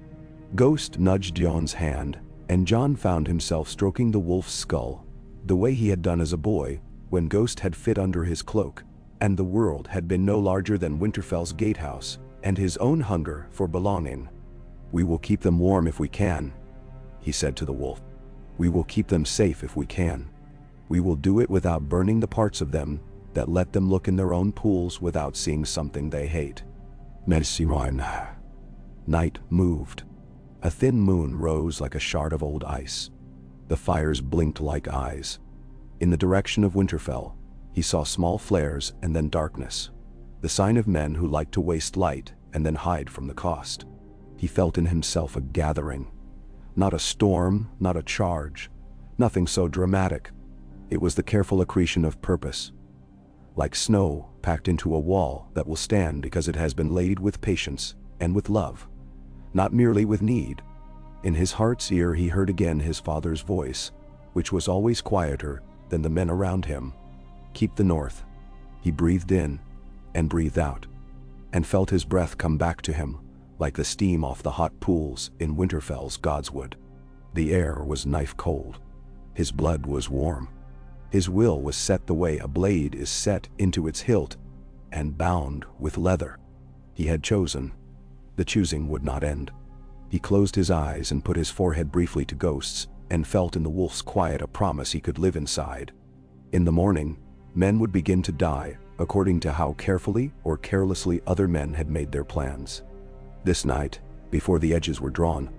Ghost nudged Jon's hand, and Jon found himself stroking the wolf's skull, the way he had done as a boy, when Ghost had fit under his cloak, and the world had been no larger than Winterfell's gatehouse, and his own hunger for belonging. "We will keep them warm if we can," he said to the wolf. "We will keep them safe if we can. We will do it without burning the parts of them that let them look in their own pools without seeing something they hate." Night moved. A thin moon rose like a shard of old ice. The fires blinked like eyes. In the direction of Winterfell, he saw small flares and then darkness, the sign of men who like to waste light and then hide from the cost. He felt in himself a gathering. Not a storm, not a charge, nothing so dramatic. It was the careful accretion of purpose, like snow packed into a wall that will stand because it has been laid with patience and with love, not merely with need. In his heart's ear he heard again his father's voice, which was always quieter than the men around him. "Keep the north." He breathed in and breathed out, and felt his breath come back to him, like the steam off the hot pools in Winterfell's godswood. The air was knife cold. His blood was warm. His will was set the way a blade is set into its hilt, and bound with leather. He had chosen. The choosing would not end. He closed his eyes and put his forehead briefly to ghosts, and felt in the wolf's quiet a promise he could live inside. In the morning, men would begin to die, according to how carefully or carelessly other men had made their plans. This night, before the edges were drawn,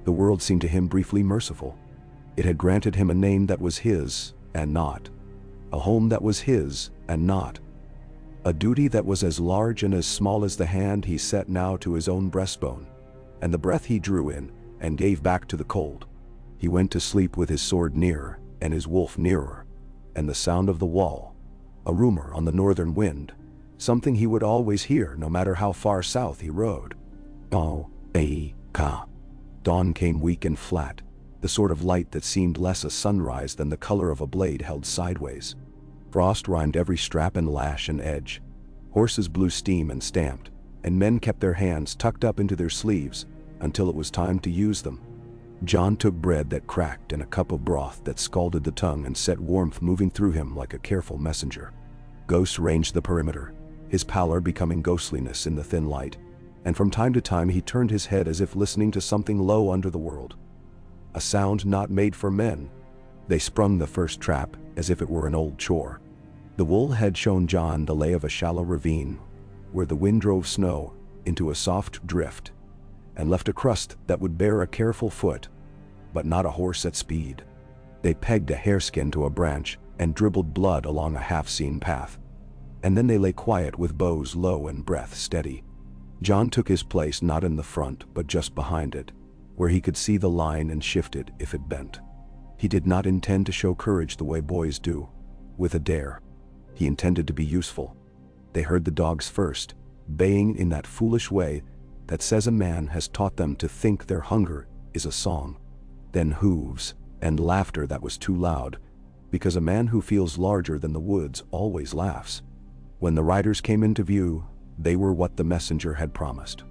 the world seemed to him briefly merciful. It had granted him a name that was his, and not. A home that was his, and not. A duty that was as large and as small as the hand he set now to his own breastbone, and the breath he drew in and gave back to the cold. He went to sleep with his sword near, and his wolf nearer, and the sound of the wall, a rumor on the northern wind, something he would always hear no matter how far south he rode. Ka. Dawn came weak and flat, the sort of light that seemed less a sunrise than the color of a blade held sideways. Frost rimed every strap and lash and edge. Horses blew steam and stamped, and men kept their hands tucked up into their sleeves until it was time to use them. Jon took bread that cracked and a cup of broth that scalded the tongue and set warmth moving through him like a careful messenger. Ghosts ranged the perimeter, his pallor becoming ghostliness in the thin light, and from time to time he turned his head as if listening to something low under the world. A sound not made for men. They sprung the first trap as if it were an old chore. The wool had shown Jon the lay of a shallow ravine, where the wind drove snow into a soft drift, and left a crust that would bear a careful foot, but not a horse at speed. They pegged a hareskin to a branch and dribbled blood along a half-seen path, and then they lay quiet with bows low and breath steady. Jon took his place not in the front but just behind it, where he could see the line and shifted if it bent. He did not intend to show courage the way boys do, with a dare. He intended to be useful. They heard the dogs first, baying in that foolish way that says a man has taught them to think their hunger is a song. Then hooves, and laughter that was too loud, because a man who feels larger than the woods always laughs. When the riders came into view, they were what the messenger had promised.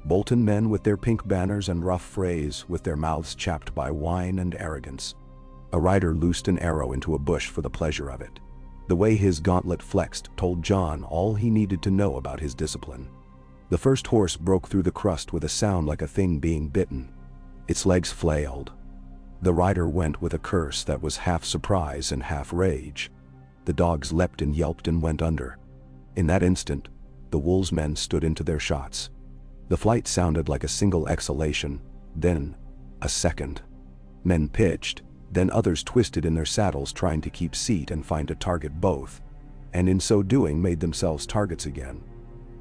Bolton men with their pink banners and rough frays, with their mouths chapped by wine and arrogance. A rider loosed an arrow into a bush for the pleasure of it. The way his gauntlet flexed told Jon all he needed to know about his discipline. The first horse broke through the crust with a sound like a thing being bitten. Its legs flailed. The rider went with a curse that was half surprise and half rage. The dogs leapt and yelped and went under. In that instant, the wolves' men stood into their shots. The flight sounded like a single exhalation, then a second. Men pitched, then others twisted in their saddles trying to keep seat and find a target both, and in so doing made themselves targets again.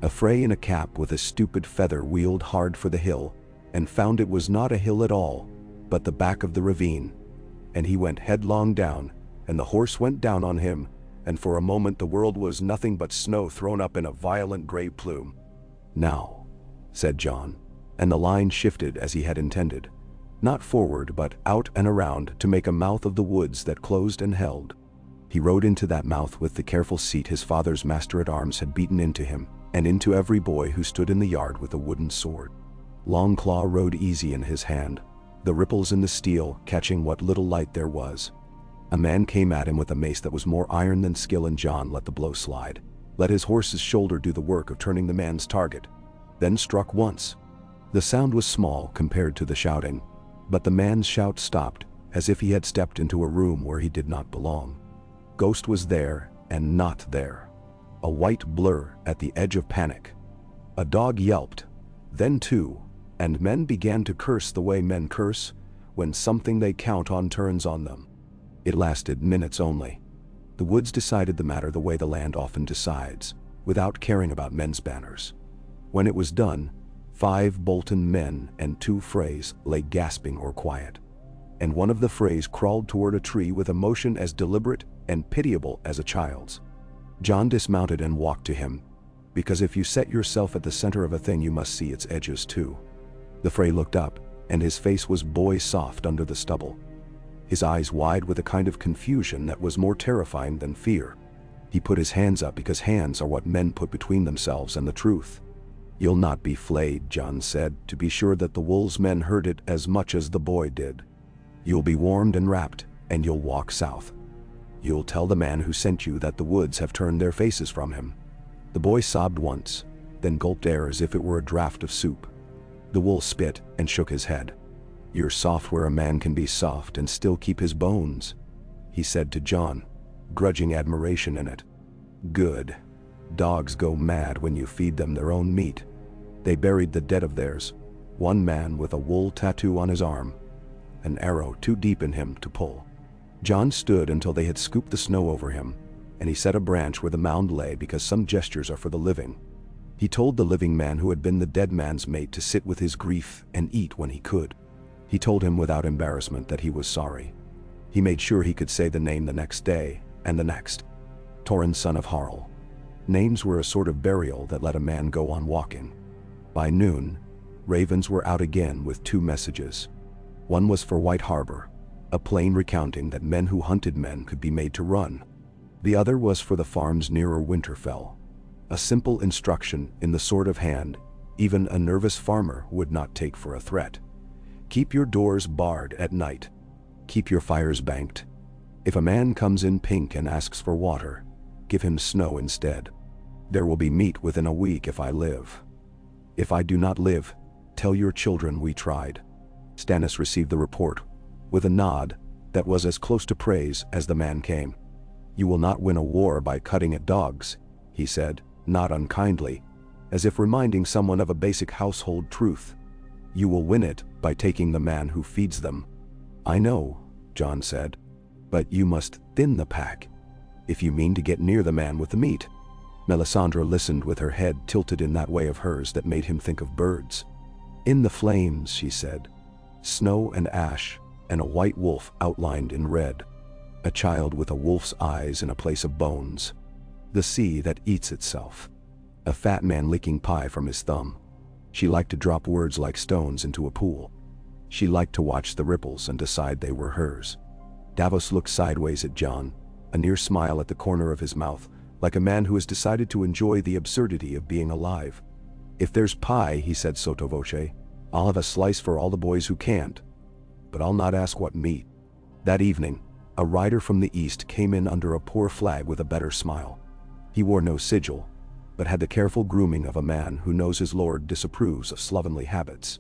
A fray in a cap with a stupid feather wheeled hard for the hill, and found it was not a hill at all, but the back of the ravine, and he went headlong down, and the horse went down on him, and for a moment the world was nothing but snow thrown up in a violent gray plume. "Now," said Jon, and the line shifted as he had intended, not forward but out and around to make a mouth of the woods that closed and held. He rode into that mouth with the careful seat his father's master-at-arms had beaten into him, and into every boy who stood in the yard with a wooden sword. Longclaw rode easy in his hand, the ripples in the steel catching what little light there was. A man came at him with a mace that was more iron than skill, and Jon let the blow slide, let his horse's shoulder do the work of turning the man's target, then struck once. The sound was small compared to the shouting, but the man's shout stopped, as if he had stepped into a room where he did not belong. Ghost was there and not there. A white blur at the edge of panic. A dog yelped, then two, and men began to curse the way men curse when something they count on turns on them. It lasted minutes only. The woods decided the matter the way the land often decides, without caring about men's banners. When it was done, 5 Bolton men and 2 Freys lay gasping or quiet, and one of the Freys crawled toward a tree with a motion as deliberate and pitiable as a child's. Jon dismounted and walked to him, because if you set yourself at the center of a thing you must see its edges too. The Frey looked up, and his face was boy-soft under the stubble, his eyes wide with a kind of confusion that was more terrifying than fear. He put his hands up because hands are what men put between themselves and the truth. "You'll not be flayed," Jon said, to be sure that the wolves' men heard it as much as the boy did. "You'll be warmed and wrapped, and you'll walk south." You'll tell the man who sent you that the woods have turned their faces from him." The boy sobbed once, then gulped air as if it were a draught of soup. The wolf spit and shook his head. "You're soft where a man can be soft and still keep his bones," he said to Jon, grudging admiration in it. "Good. Dogs go mad when you feed them their own meat." They buried the dead of theirs, one man with a wool tattoo on his arm, an arrow too deep in him to pull. Jon stood until they had scooped the snow over him, and he set a branch where the mound lay because some gestures are for the living. He told the living man who had been the dead man's mate to sit with his grief and eat when he could. He told him without embarrassment that he was sorry. He made sure he could say the name the next day, and the next. Torrhen, son of Harl. Names were a sort of burial that let a man go on walking. By noon, ravens were out again with 2 messages. One was for White Harbor, a plain recounting that men who hunted men could be made to run. The other was for the farms nearer Winterfell, a simple instruction in the sort of hand even a nervous farmer would not take for a threat. Keep your doors barred at night. Keep your fires banked. If a man comes in pink and asks for water, give him snow instead. There will be meat within a week if I live. If I do not live, tell your children we tried." Stannis received the report with a nod that was as close to praise as the man came. "You will not win a war by cutting at dogs," he said, not unkindly, as if reminding someone of a basic household truth. "You will win it by taking the man who feeds them." "I know," Jon said, "but you must thin the pack if you mean to get near the man with the meat." Melisandre listened with her head tilted in that way of hers that made him think of birds. "In the flames," she said, "snow and ash, and a white wolf outlined in red. A child with a wolf's eyes in a place of bones. The sea that eats itself. A fat man licking pie from his thumb." She liked to drop words like stones into a pool. She liked to watch the ripples and decide they were hers. Davos looked sideways at Jon, a near smile at the corner of his mouth, like a man who has decided to enjoy the absurdity of being alive. "If there's pie," he said sotto voce, "I'll have a slice for all the boys who can't. But I'll not ask what meat." That evening, a rider from the east came in under a poor flag with a better smile. He wore no sigil, but had the careful grooming of a man who knows his lord disapproves of slovenly habits.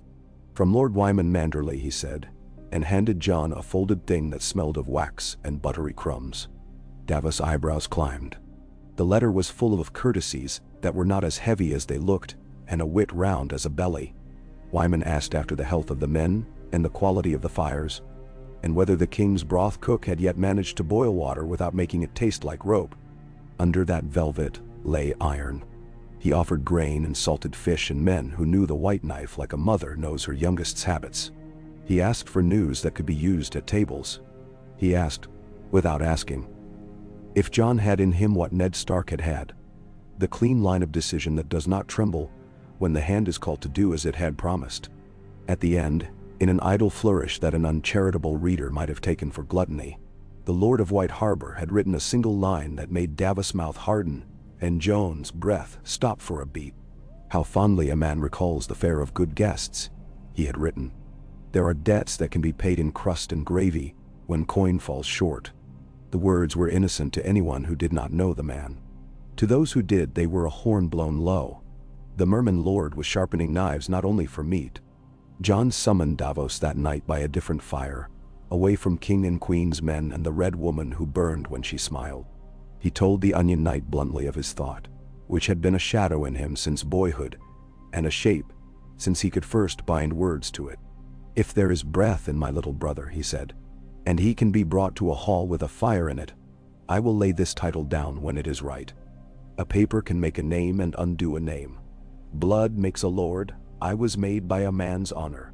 "From Lord Wyman Manderly," he said, and handed Jon a folded thing that smelled of wax and buttery crumbs. Davos' eyebrows climbed. The letter was full of courtesies that were not as heavy as they looked, and a wit round as a belly. Wyman asked after the health of the men and the quality of the fires, and whether the king's broth cook had yet managed to boil water without making it taste like rope. Under that velvet lay iron. He offered grain and salted fish and men who knew the white knife like a mother knows her youngest's habits. He asked for news that could be used at tables. He asked, without asking. If Jon had in him what Ned Stark had had, the clean line of decision that does not tremble when the hand is called to do as it had promised. At the end, in an idle flourish that an uncharitable reader might have taken for gluttony, the Lord of White Harbor had written a single line that made Davos' mouth harden and Jon's breath stop for a beat. "How fondly a man recalls the fare of good guests," he had written. "There are debts that can be paid in crust and gravy when coin falls short." The words were innocent to anyone who did not know the man. To those who did, they were a horn blown low. The Merman Lord was sharpening knives not only for meat. Jon summoned Davos that night by a different fire, away from King and Queen's men and the red woman who burned when she smiled. He told the Onion Knight bluntly of his thought, which had been a shadow in him since boyhood, and a shape since he could first bind words to it. "If there is breath in my little brother," he said, "and he can be brought to a hall with a fire in it, I will lay this title down when it is right. A paper can make a name and undo a name. Blood makes a lord. I was made by a man's honor.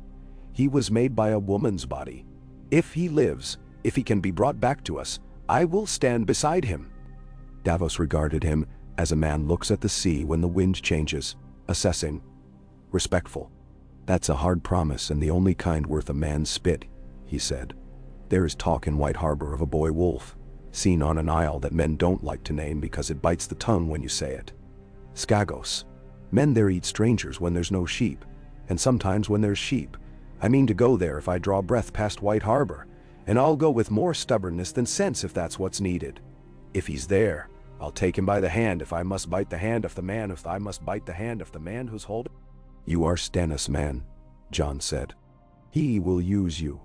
He was made by a woman's body. If he lives, if he can be brought back to us, I will stand beside him." Davos regarded him as a man looks at the sea when the wind changes, assessing. Respectful. "That's a hard promise and the only kind worth a man's spit," he said. "There is talk in White Harbor of a boy wolf, seen on an isle that men don't like to name because it bites the tongue when you say it. Skagos. Men there eat strangers when there's no sheep, and sometimes when there's sheep. I mean to go there if I draw breath past White Harbor, And I'll go with more stubbornness than sense if that's what's needed. If he's there, I'll take him by the hand if I must bite the hand of the man, if I must bite the hand of the man who's holding. You are Stannis, man, Jon said. He will use you.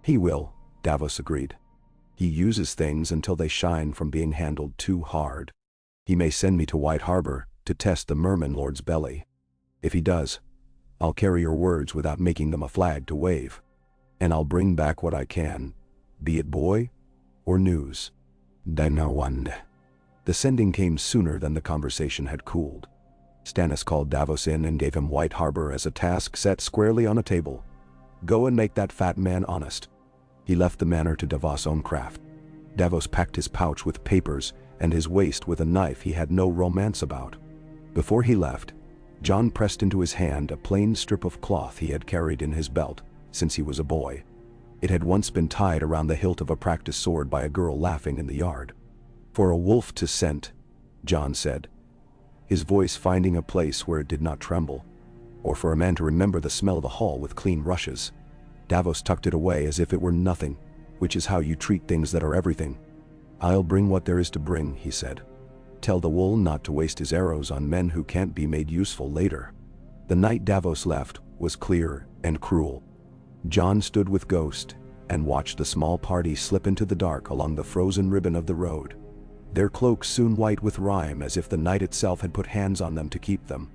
He will, Davos agreed. He uses things until they shine from being handled too hard. He may send me to White Harbor to test the Merman Lord's belly. If he does, I'll carry your words without making them a flag to wave. And I'll bring back what I can, be it boy or news. The sending came sooner than the conversation had cooled. Stannis called Davos in and gave him White Harbor as a task set squarely on a table. Go and make that fat man honest. He left the manor to Davos' own craft. Davos packed his pouch with papers and his waist with a knife he had no romance about. Before he left, Jon pressed into his hand a plain strip of cloth he had carried in his belt since he was a boy. It had once been tied around the hilt of a practice sword by a girl laughing in the yard. For a wolf to scent, Jon said, his voice finding a place where it did not tremble, or for a man to remember the smell of a hall with clean rushes. Davos tucked it away as if it were nothing, which is how you treat things that are everything. I'll bring what there is to bring, he said. Tell the wool not to waste his arrows on men who can't be made useful later. The night Davos left was clear and cruel. Jon stood with Ghost and watched the small party slip into the dark along the frozen ribbon of the road. Their cloaks soon white with rime as if the night itself had put hands on them to keep them.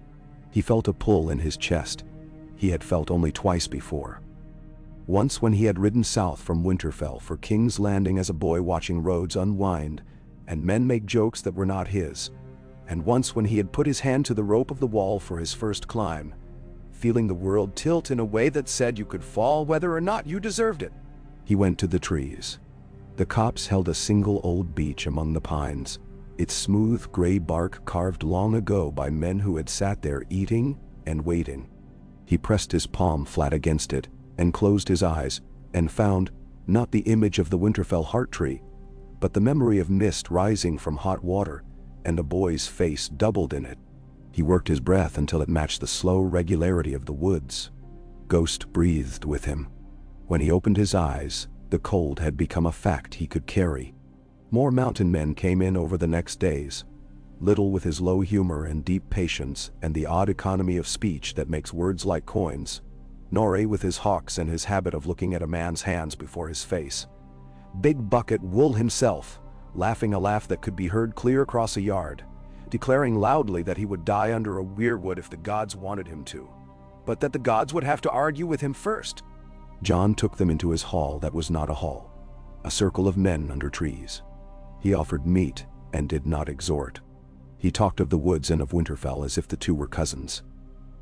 He felt a pull in his chest he had felt only twice before. Once when he had ridden south from Winterfell for King's Landing as a boy watching roads unwind and men make jokes that were not his, and once when he had put his hand to the rope of the wall for his first climb, feeling the world tilt in a way that said you could fall whether or not you deserved it. He went to the trees. The copse held a single old beech among the pines, its smooth gray bark carved long ago by men who had sat there eating and waiting. He pressed his palm flat against it and closed his eyes and found, not the image of the Winterfell heart tree, but the memory of mist rising from hot water and a boy's face doubled in it. He worked his breath until it matched the slow regularity of the woods. Ghost breathed with him. When he opened his eyes, the cold had become a fact he could carry. More mountain men came in over the next days, Little with his low humor and deep patience and the odd economy of speech that makes words like coins. Norrie with his hawks and his habit of looking at a man's hands before his face. Big Bucket Wool himself, laughing a laugh that could be heard clear across a yard, declaring loudly that he would die under a weirwood if the gods wanted him to, but that the gods would have to argue with him first. Jon took them into his hall that was not a hall, a circle of men under trees. He offered meat and did not exhort. He talked of the woods and of Winterfell as if the two were cousins.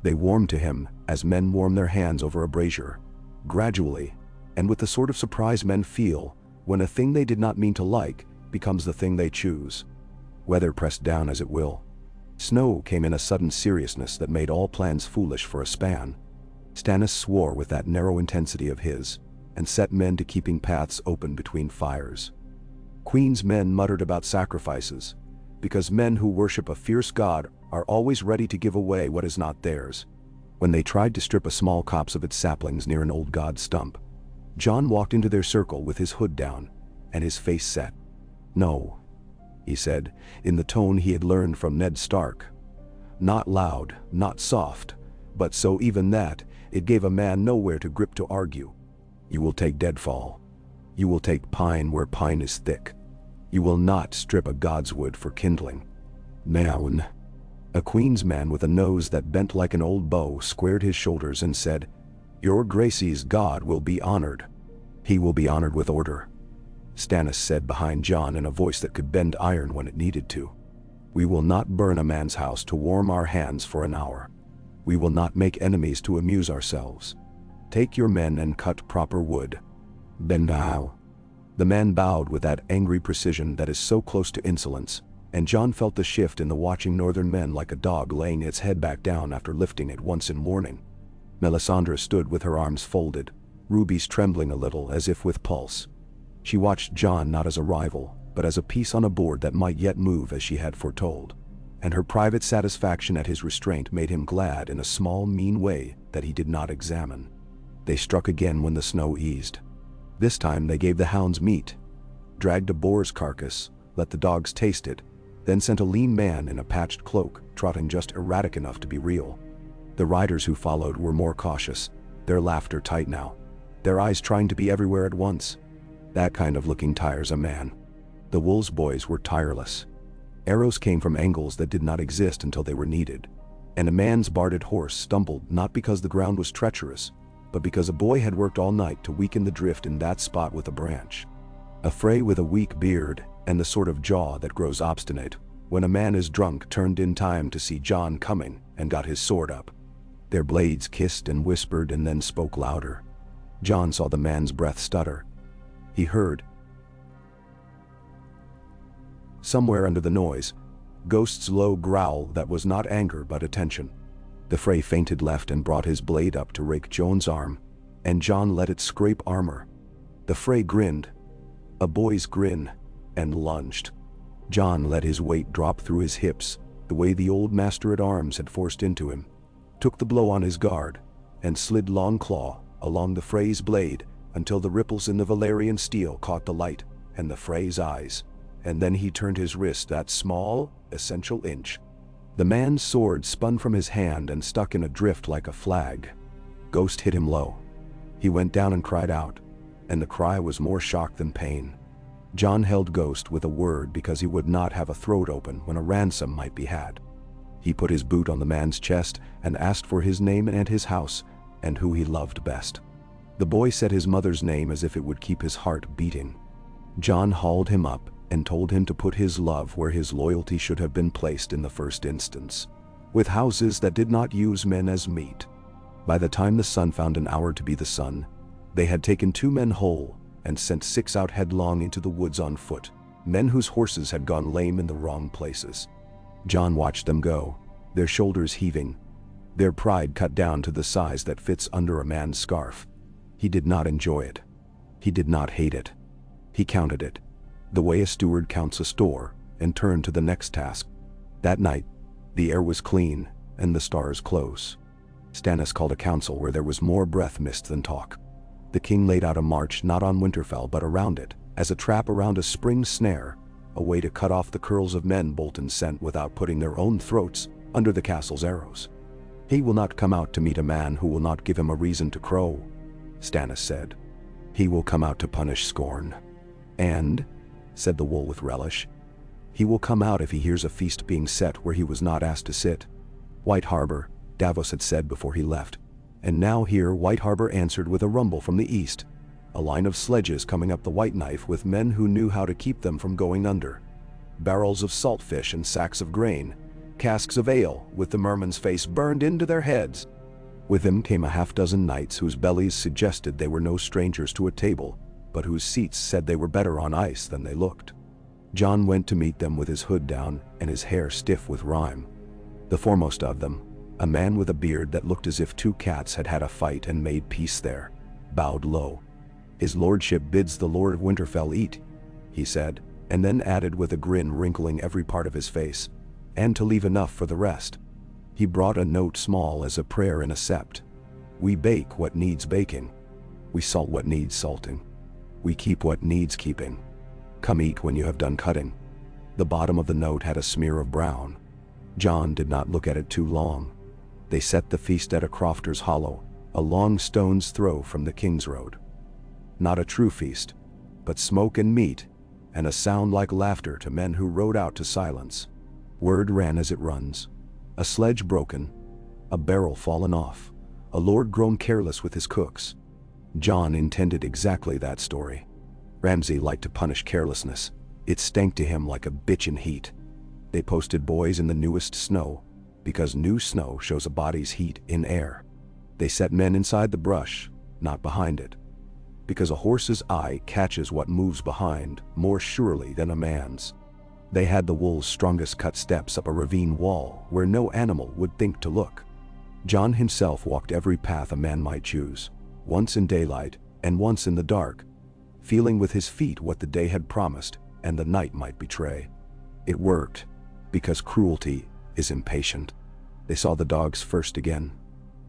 They warmed to him as men warm their hands over a brazier, gradually, and with the sort of surprise men feel when a thing they did not mean to like becomes the thing they choose, weather pressed down as it will. Snow came in a sudden seriousness that made all plans foolish for a span. Stannis swore with that narrow intensity of his, and set men to keeping paths open between fires. Queen's men muttered about sacrifices, because men who worship a fierce god are always ready to give away what is not theirs. When they tried to strip a small copse of its saplings near an old god stump, Jon walked into their circle with his hood down, and his face set. "No," he said, in the tone he had learned from Ned Stark. Not loud, not soft, but so even that it gave a man nowhere to grip to argue. "You will take deadfall. You will take pine where pine is thick. You will not strip a godswood for kindling." Noun. A Queen's man with a nose that bent like an old bow squared his shoulders and said, "Your Gracie's god will be honored. He will be honored with order," Stannis said behind Jon in a voice that could bend iron when it needed to. "We will not burn a man's house to warm our hands for an hour. We will not make enemies to amuse ourselves. Take your men and cut proper wood. Then bow." The man bowed with that angry precision that is so close to insolence, and Jon felt the shift in the watching northern men like a dog laying its head back down after lifting it once in warning. Melisandre stood with her arms folded, rubies trembling a little as if with pulse. She watched Jon not as a rival, but as a piece on a board that might yet move as she had foretold, and her private satisfaction at his restraint made him glad in a small, mean way that he did not examine. They struck again when the snow eased. This time they gave the hounds meat, dragged a boar's carcass, let the dogs taste it, then sent a lean man in a patched cloak, trotting just erratic enough to be real. The riders who followed were more cautious, their laughter tight now, their eyes trying to be everywhere at once. That kind of looking tires a man. The Wolves boys were tireless. Arrows came from angles that did not exist until they were needed, and a man's barded horse stumbled not because the ground was treacherous, but because a boy had worked all night to weaken the drift in that spot with a branch. A Frey with a weak beard and the sort of jaw that grows obstinate when a man is drunk turned in time to see Jon coming and got his sword up. Their blades kissed and whispered and then spoke louder. Jon saw the man's breath stutter. He heard, somewhere under the noise, Ghost's low growl that was not anger but attention. The Frey feinted left and brought his blade up to rake Jon's arm, and Jon let it scrape armor. The Frey grinned, a boy's grin, and lunged. Jon let his weight drop through his hips, the way the old master-at-arms had forced into him, took the blow on his guard, and slid long claw along the Frey's blade until the ripples in the Valyrian steel caught the light and the Frey's eyes, and then he turned his wrist that small, essential inch. The man's sword spun from his hand and stuck in a drift like a flag. Ghost hit him low. He went down and cried out, and the cry was more shock than pain. Jon held Ghost with a word because he would not have a throat open when a ransom might be had. He put his boot on the man's chest and asked for his name and his house, and who he loved best. The boy said his mother's name as if it would keep his heart beating. Jon hauled him up and told him to put his love where his loyalty should have been placed in the first instance, with houses that did not use men as meat. By the time the sun found an hour to be the sun, they had taken 2 men whole and sent 6 out headlong into the woods on foot, men whose horses had gone lame in the wrong places. Jon watched them go, their shoulders heaving, their pride cut down to the size that fits under a man's scarf. He did not enjoy it. He did not hate it. He counted it, the way a steward counts a store, and turned to the next task. That night, the air was clean and the stars close. Stannis called a council where there was more breath mist than talk. The king laid out a march not on Winterfell but around it, as a trap around a spring snare, a way to cut off the curls of men Bolton sent without putting their own throats under the castle's arrows. He will not come out to meet a man who will not give him a reason to crow, Stannis said. He will come out to punish scorn. And, said the wool with relish, he will come out if he hears a feast being set where he was not asked to sit. White Harbor, Davos had said before he left, and now here White Harbor answered with a rumble from the east, a line of sledges coming up the White Knife with men who knew how to keep them from going under. Barrels of saltfish and sacks of grain, casks of ale with the merman's face burned into their heads. With them came a half-dozen knights whose bellies suggested they were no strangers to a table, but whose seats said they were better on ice than they looked. Jon went to meet them with his hood down and his hair stiff with rime. The foremost of them, a man with a beard that looked as if 2 cats had had a fight and made peace there, bowed low. His lordship bids the Lord of Winterfell eat, he said, and then added with a grin wrinkling every part of his face, and to leave enough for the rest. He brought a note small as a prayer in a sept. We bake what needs baking. We salt what needs salting. We keep what needs keeping. Come eat when you have done cutting. The bottom of the note had a smear of brown. Jon did not look at it too long. They set the feast at a crofter's hollow, a long stone's throw from the King's Road. Not a true feast, but smoke and meat, and a sound like laughter to men who rode out to silence. Word ran as it runs. A sledge broken, a barrel fallen off, a lord grown careless with his cooks. Jon intended exactly that story. Ramsay liked to punish carelessness. It stank to him like a bitch in heat. They posted boys in the newest snow, because new snow shows a body's heat in air. They set men inside the brush, not behind it, because a horse's eye catches what moves behind more surely than a man's. They had the wolves' strongest cut steps up a ravine wall where no animal would think to look. Jon himself walked every path a man might choose, once in daylight and once in the dark, feeling with his feet what the day had promised and the night might betray. It worked, because cruelty is impatient. They saw the dogs first again,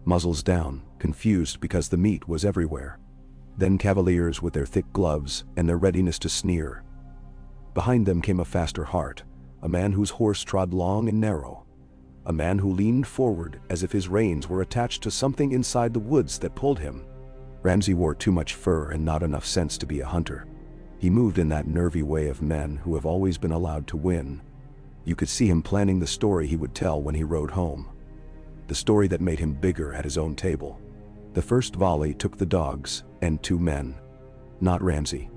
muzzles down, confused because the meat was everywhere. Then cavaliers with their thick gloves and their readiness to sneer. Behind them came a faster heart, a man whose horse trod long and narrow, a man who leaned forward as if his reins were attached to something inside the woods that pulled him. Ramsay wore too much fur and not enough sense to be a hunter. He moved in that nervy way of men who have always been allowed to win. You could see him planning the story he would tell when he rode home. The story that made him bigger at his own table. The first volley took the dogs and 2 men. Not Ramsay.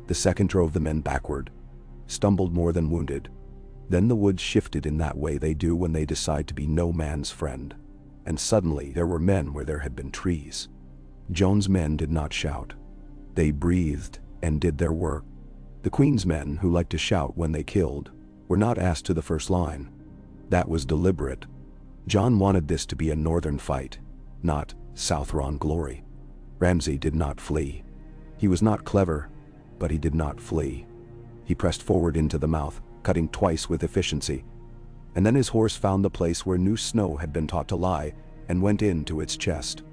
The second drove the men backward, stumbled more than wounded. Then the woods shifted in that way they do when they decide to be no man's friend. And suddenly there were men where there had been trees. Jon's men did not shout. They breathed and did their work. The Queen's men, who liked to shout when they killed, were not asked to the first line. That was deliberate. Jon wanted this to be a northern fight, not Southron glory. Ramsay did not flee. He was not clever, but he did not flee. He pressed forward into the mouth, cutting twice with efficiency. And then his horse found the place where new snow had been taught to lie and went into its chest.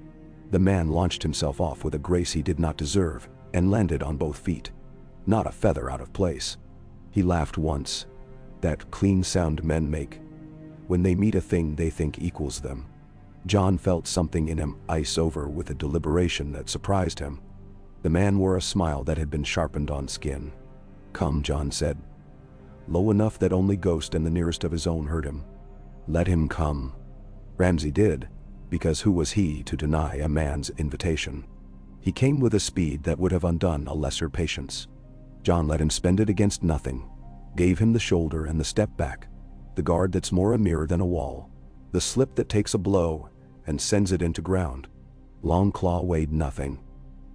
The man launched himself off with a grace he did not deserve and landed on both feet, not a feather out of place. He laughed once, that clean sound men make when they meet a thing they think equals them. Jon felt something in him ice over with a deliberation that surprised him. The man wore a smile that had been sharpened on skin. "Come," Jon said, low enough that only Ghost and the nearest of his own heard him. "Let him come." Ramsay did, because who was he to deny a man's invitation? He came with a speed that would have undone a lesser patience. Jon let him spend it against nothing, gave him the shoulder and the step back, the guard that's more a mirror than a wall, the slip that takes a blow and sends it into ground. Long Claw weighed nothing.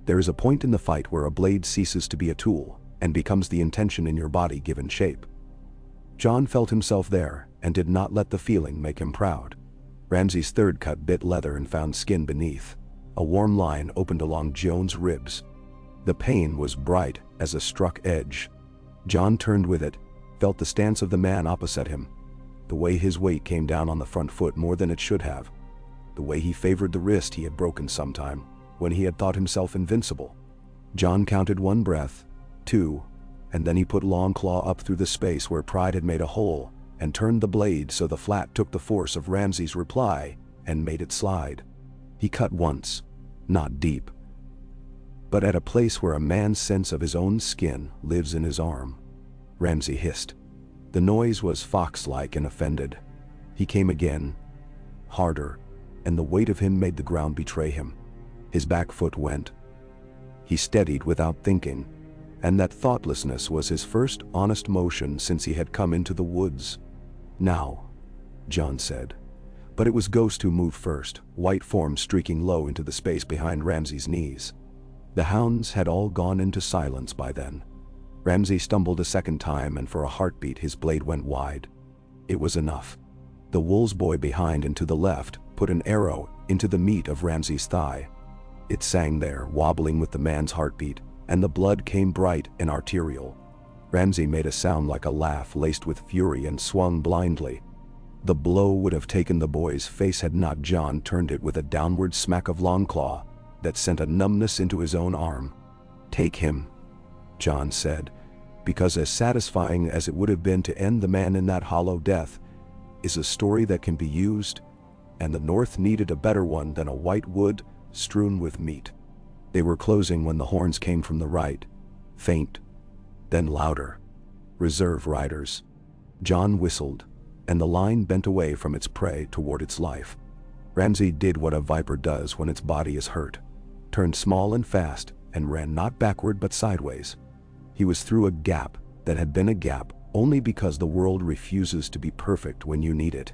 There is a point in the fight where a blade ceases to be a tool and becomes the intention in your body given shape. Jon felt himself there and did not let the feeling make him proud. Ramsay's third cut bit leather and found skin beneath. A warm line opened along Jon's ribs. The pain was bright as a struck edge. Jon turned with it, felt the stance of the man opposite him, the way his weight came down on the front foot more than it should have, the way he favored the wrist he had broken sometime when he had thought himself invincible. Jon counted 1 breath, 2, and then he put Long Claw up through the space where pride had made a hole and turned the blade so the flat took the force of Ramsay's reply and made it slide. He cut once, not deep, but at a place where a man's sense of his own skin lives in his arm. Ramsay hissed. The noise was fox-like and offended. He came again, harder, and the weight of him made the ground betray him. His back foot went. He steadied without thinking, and that thoughtlessness was his first honest motion since he had come into the woods. "Now," Jon said. But it was Ghost who moved first, white form streaking low into the space behind Ramsay's knees. The hounds had all gone into silence by then. Ramsay stumbled a second time, and for a heartbeat his blade went wide. It was enough. The wool's boy behind and to the left put an arrow into the meat of Ramsay's thigh. It sang there, wobbling with the man's heartbeat, and the blood came bright and arterial. Ramsay made a sound like a laugh laced with fury and swung blindly. The blow would have taken the boy's face had not Jon turned it with a downward smack of Long Claw that sent a numbness into his own arm. "Take him," Jon said, because as satisfying as it would have been to end the man in that hollow death is a story that can be used, and the North needed a better one than a white wood strewn with meat. They were closing when the horns came from the right, faint, then louder. "Reserve riders." Jon whistled, and the line bent away from its prey toward its life. Ramsay did what a viper does when its body is hurt, turned small and fast, and ran not backward but sideways. He was through a gap that had been a gap only because the world refuses to be perfect when you need it.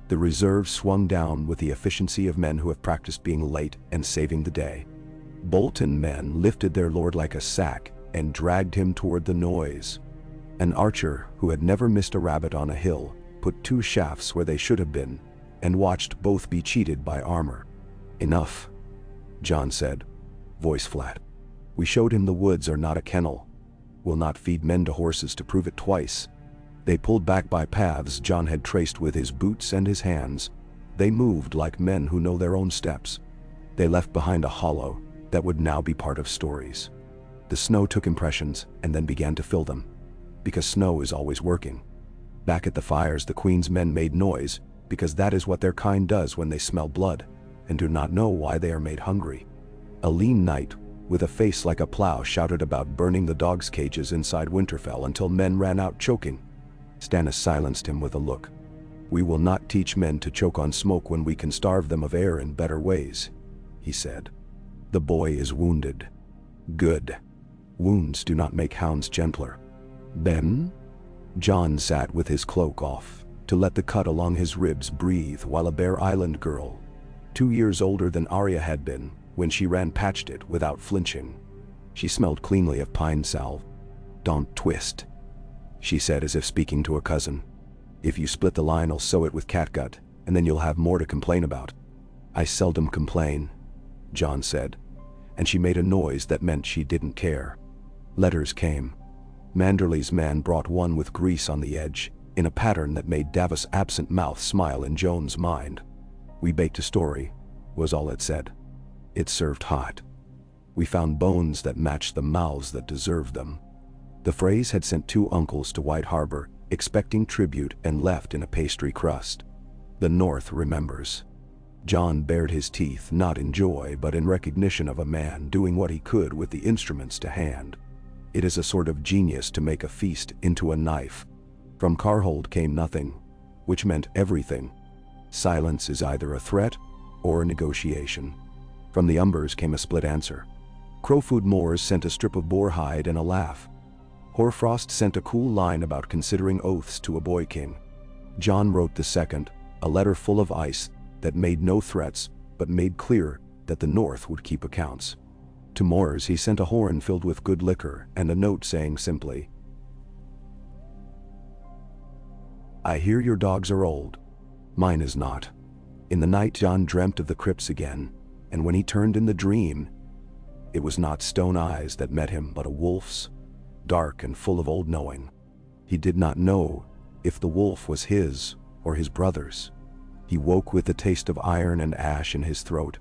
The reserve swung down with the efficiency of men who have practiced being late and saving the day. Bolton men lifted their lord like a sack and dragged him toward the noise. An archer who had never missed a rabbit on a hill put 2 shafts where they should have been and watched both be cheated by armor. "Enough," Jon said, voice flat. "We showed him the woods are not a kennel. We'll not feed men to horses to prove it twice." They pulled back by paths Jon had traced with his boots and his hands. They moved like men who know their own steps. They left behind a hollow that would now be part of stories. The snow took impressions and then began to fill them, because snow is always working. Back at the fires, the queen's men made noise, because that is what their kind does when they smell blood, and do not know why they are made hungry. A lean knight, with a face like a plow, shouted about burning the dogs' cages inside Winterfell until men ran out choking. Stannis silenced him with a look. "We will not teach men to choke on smoke when we can starve them of air in better ways," he said. "The boy is wounded." "Good. Wounds do not make hounds gentler." "Ben?" Jon sat with his cloak off, to let the cut along his ribs breathe while a Bear Island girl, 2 years older than Arya had been when she ran, patched it without flinching. She smelled cleanly of pine salve. "Don't twist," she said as if speaking to a cousin. "If you split the line, I'll sew it with catgut, and then you'll have more to complain about." "I seldom complain," Jon said, and she made a noise that meant she didn't care. Letters came. Manderly's man brought one with grease on the edge, in a pattern that made Davos' absent mouth smile in Jon's mind. "We baked a story," was all it said. It served hot. "We found bones that matched the mouths that deserved them." The phrase had sent 2 uncles to White Harbor, expecting tribute, and left in a pastry crust. The North remembers. Jon bared his teeth, not in joy but in recognition of a man doing what he could with the instruments to hand. It is a sort of genius to make a feast into a knife. From Carhold came nothing, which meant everything. Silence is either a threat or a negotiation. From the Umbers came a split answer. Crowfoot Moors sent a strip of boar hide and a laugh. Hoarfrost sent a cool line about considering oaths to a boy king. Jon wrote the second, a letter full of ice that made no threats but made clear that the North would keep accounts. To Moors he sent a horn filled with good liquor and a note saying simply, "I hear your dogs are old. Mine is not." In the night Jon dreamt of the crypts again, and when he turned in the dream, it was not stone eyes that met him but a wolf's, dark and full of old knowing. He did not know if the wolf was his or his brother's. He woke with the taste of iron and ash in his throat,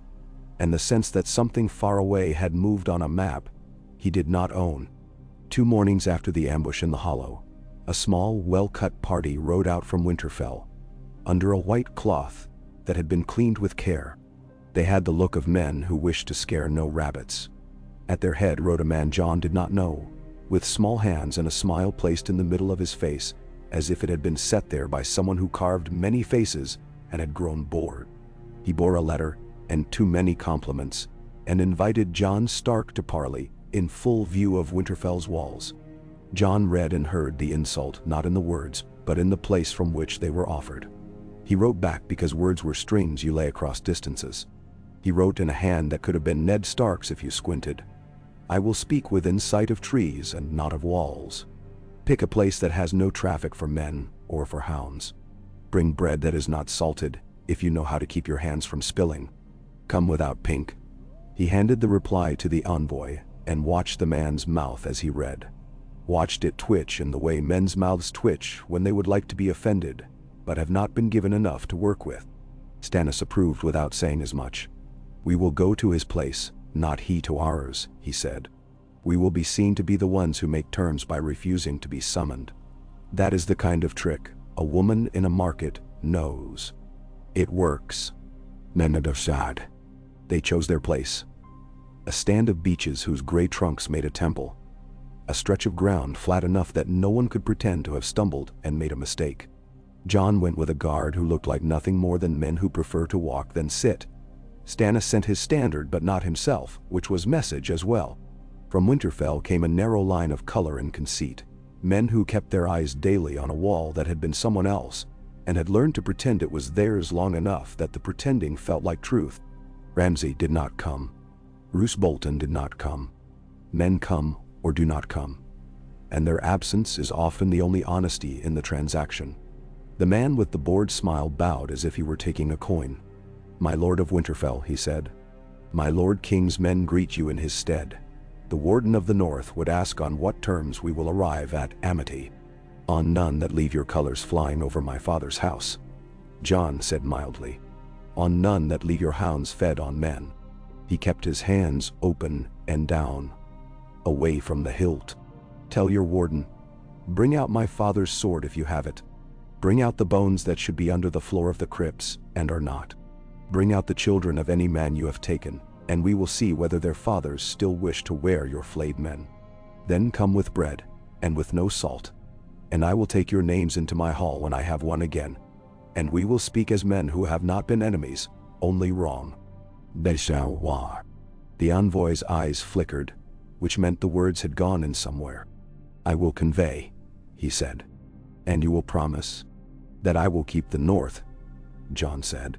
and the sense that something far away had moved on a map he did not own. 2 mornings after the ambush in the hollow, a small, well-cut party rode out from Winterfell, under a white cloth that had been cleaned with care. They had the look of men who wished to scare no rabbits. At their head rode a man Jon did not know, with small hands and a smile placed in the middle of his face, as if it had been set there by someone who carved many faces and had grown bored. He bore a letter and too many compliments, and invited Jon Stark to parley in full view of Winterfell's walls. Jon read and heard the insult not in the words, but in the place from which they were offered. He wrote back because words were strings you lay across distances. He wrote in a hand that could have been Ned Stark's if you squinted. "I will speak within sight of trees and not of walls. Pick a place that has no traffic for men or for hounds. Bring bread that is not salted, if you know how to keep your hands from spilling. Come without pink." He handed the reply to the envoy and watched the man's mouth as he read. Watched it twitch in the way men's mouths twitch when they would like to be offended, but have not been given enough to work with. Stannis approved without saying as much. "We will go to his place, not he to ours," he said. "We will be seen to be the ones who make terms by refusing to be summoned. That is the kind of trick a woman in a market knows. It works." Menadosad. They chose their place. A stand of beeches whose gray trunks made a temple. A stretch of ground flat enough that no one could pretend to have stumbled and made a mistake. Jon went with a guard who looked like nothing more than men who prefer to walk than sit. Stannis sent his standard but not himself, which was message as well. From Winterfell came a narrow line of color and conceit. Men who kept their eyes daily on a wall that had been someone else, and had learned to pretend it was theirs long enough that the pretending felt like truth. Ramsay did not come. Roose Bolton did not come. Men come or do not come, and their absence is often the only honesty in the transaction. The man with the bored smile bowed as if he were taking a coin. "My lord of Winterfell," he said. "My lord king's men greet you in his stead. The warden of the north would ask on what terms we will arrive at amity." "On none that leave your colors flying over my father's house," Jon said mildly. "On none that leave your hounds fed on men." He kept his hands open and down, away from the hilt. "Tell your warden, bring out my father's sword if you have it. Bring out the bones that should be under the floor of the crypts and are not. Bring out the children of any man you have taken, and we will see whether their fathers still wish to wear your flayed men. Then come with bread, and with no salt, and I will take your names into my hall when I have won again, and we will speak as men who have not been enemies, only wrong." The envoy's eyes flickered, which meant the words had gone in somewhere. "I will convey," he said. "And you will promise?" "That I will keep the north," Jon said.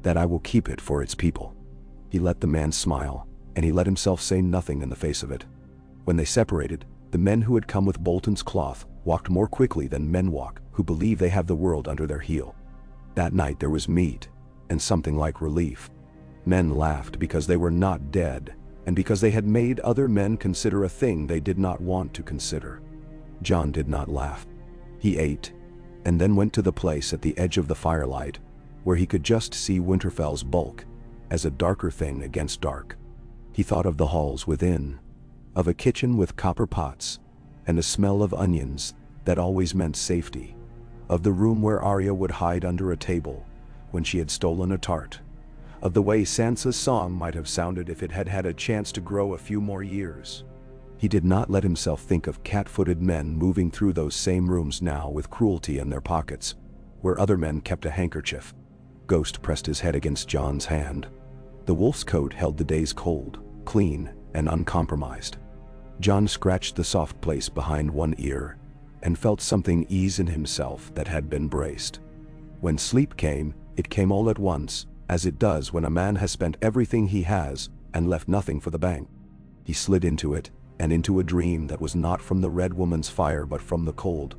"That I will keep it for its people." He let the man smile, and he let himself say nothing in the face of it. When they separated, the men who had come with Bolton's cloth walked more quickly than men walk who believe they have the world under their heel. That night there was meat, and something like relief. Men laughed because they were not dead, and because they had made other men consider a thing they did not want to consider. Jon did not laugh. He ate, and then went to the place at the edge of the firelight, where he could just see Winterfell's bulk, as a darker thing against dark. He thought of the halls within, of a kitchen with copper pots, and a smell of onions that always meant safety, of the room where Arya would hide under a table when she had stolen a tart, of the way Sansa's song might have sounded if it had had a chance to grow a few more years. He did not let himself think of cat-footed men moving through those same rooms now with cruelty in their pockets, where other men kept a handkerchief. Ghost pressed his head against Jon's hand. The wolf's coat held the day's cold, clean and uncompromised. Jon scratched the soft place behind one ear and felt something ease in himself that had been braced. When sleep came, it came all at once, as it does when a man has spent everything he has and left nothing for the bank. He slid into it, and into a dream that was not from the red woman's fire but from the cold.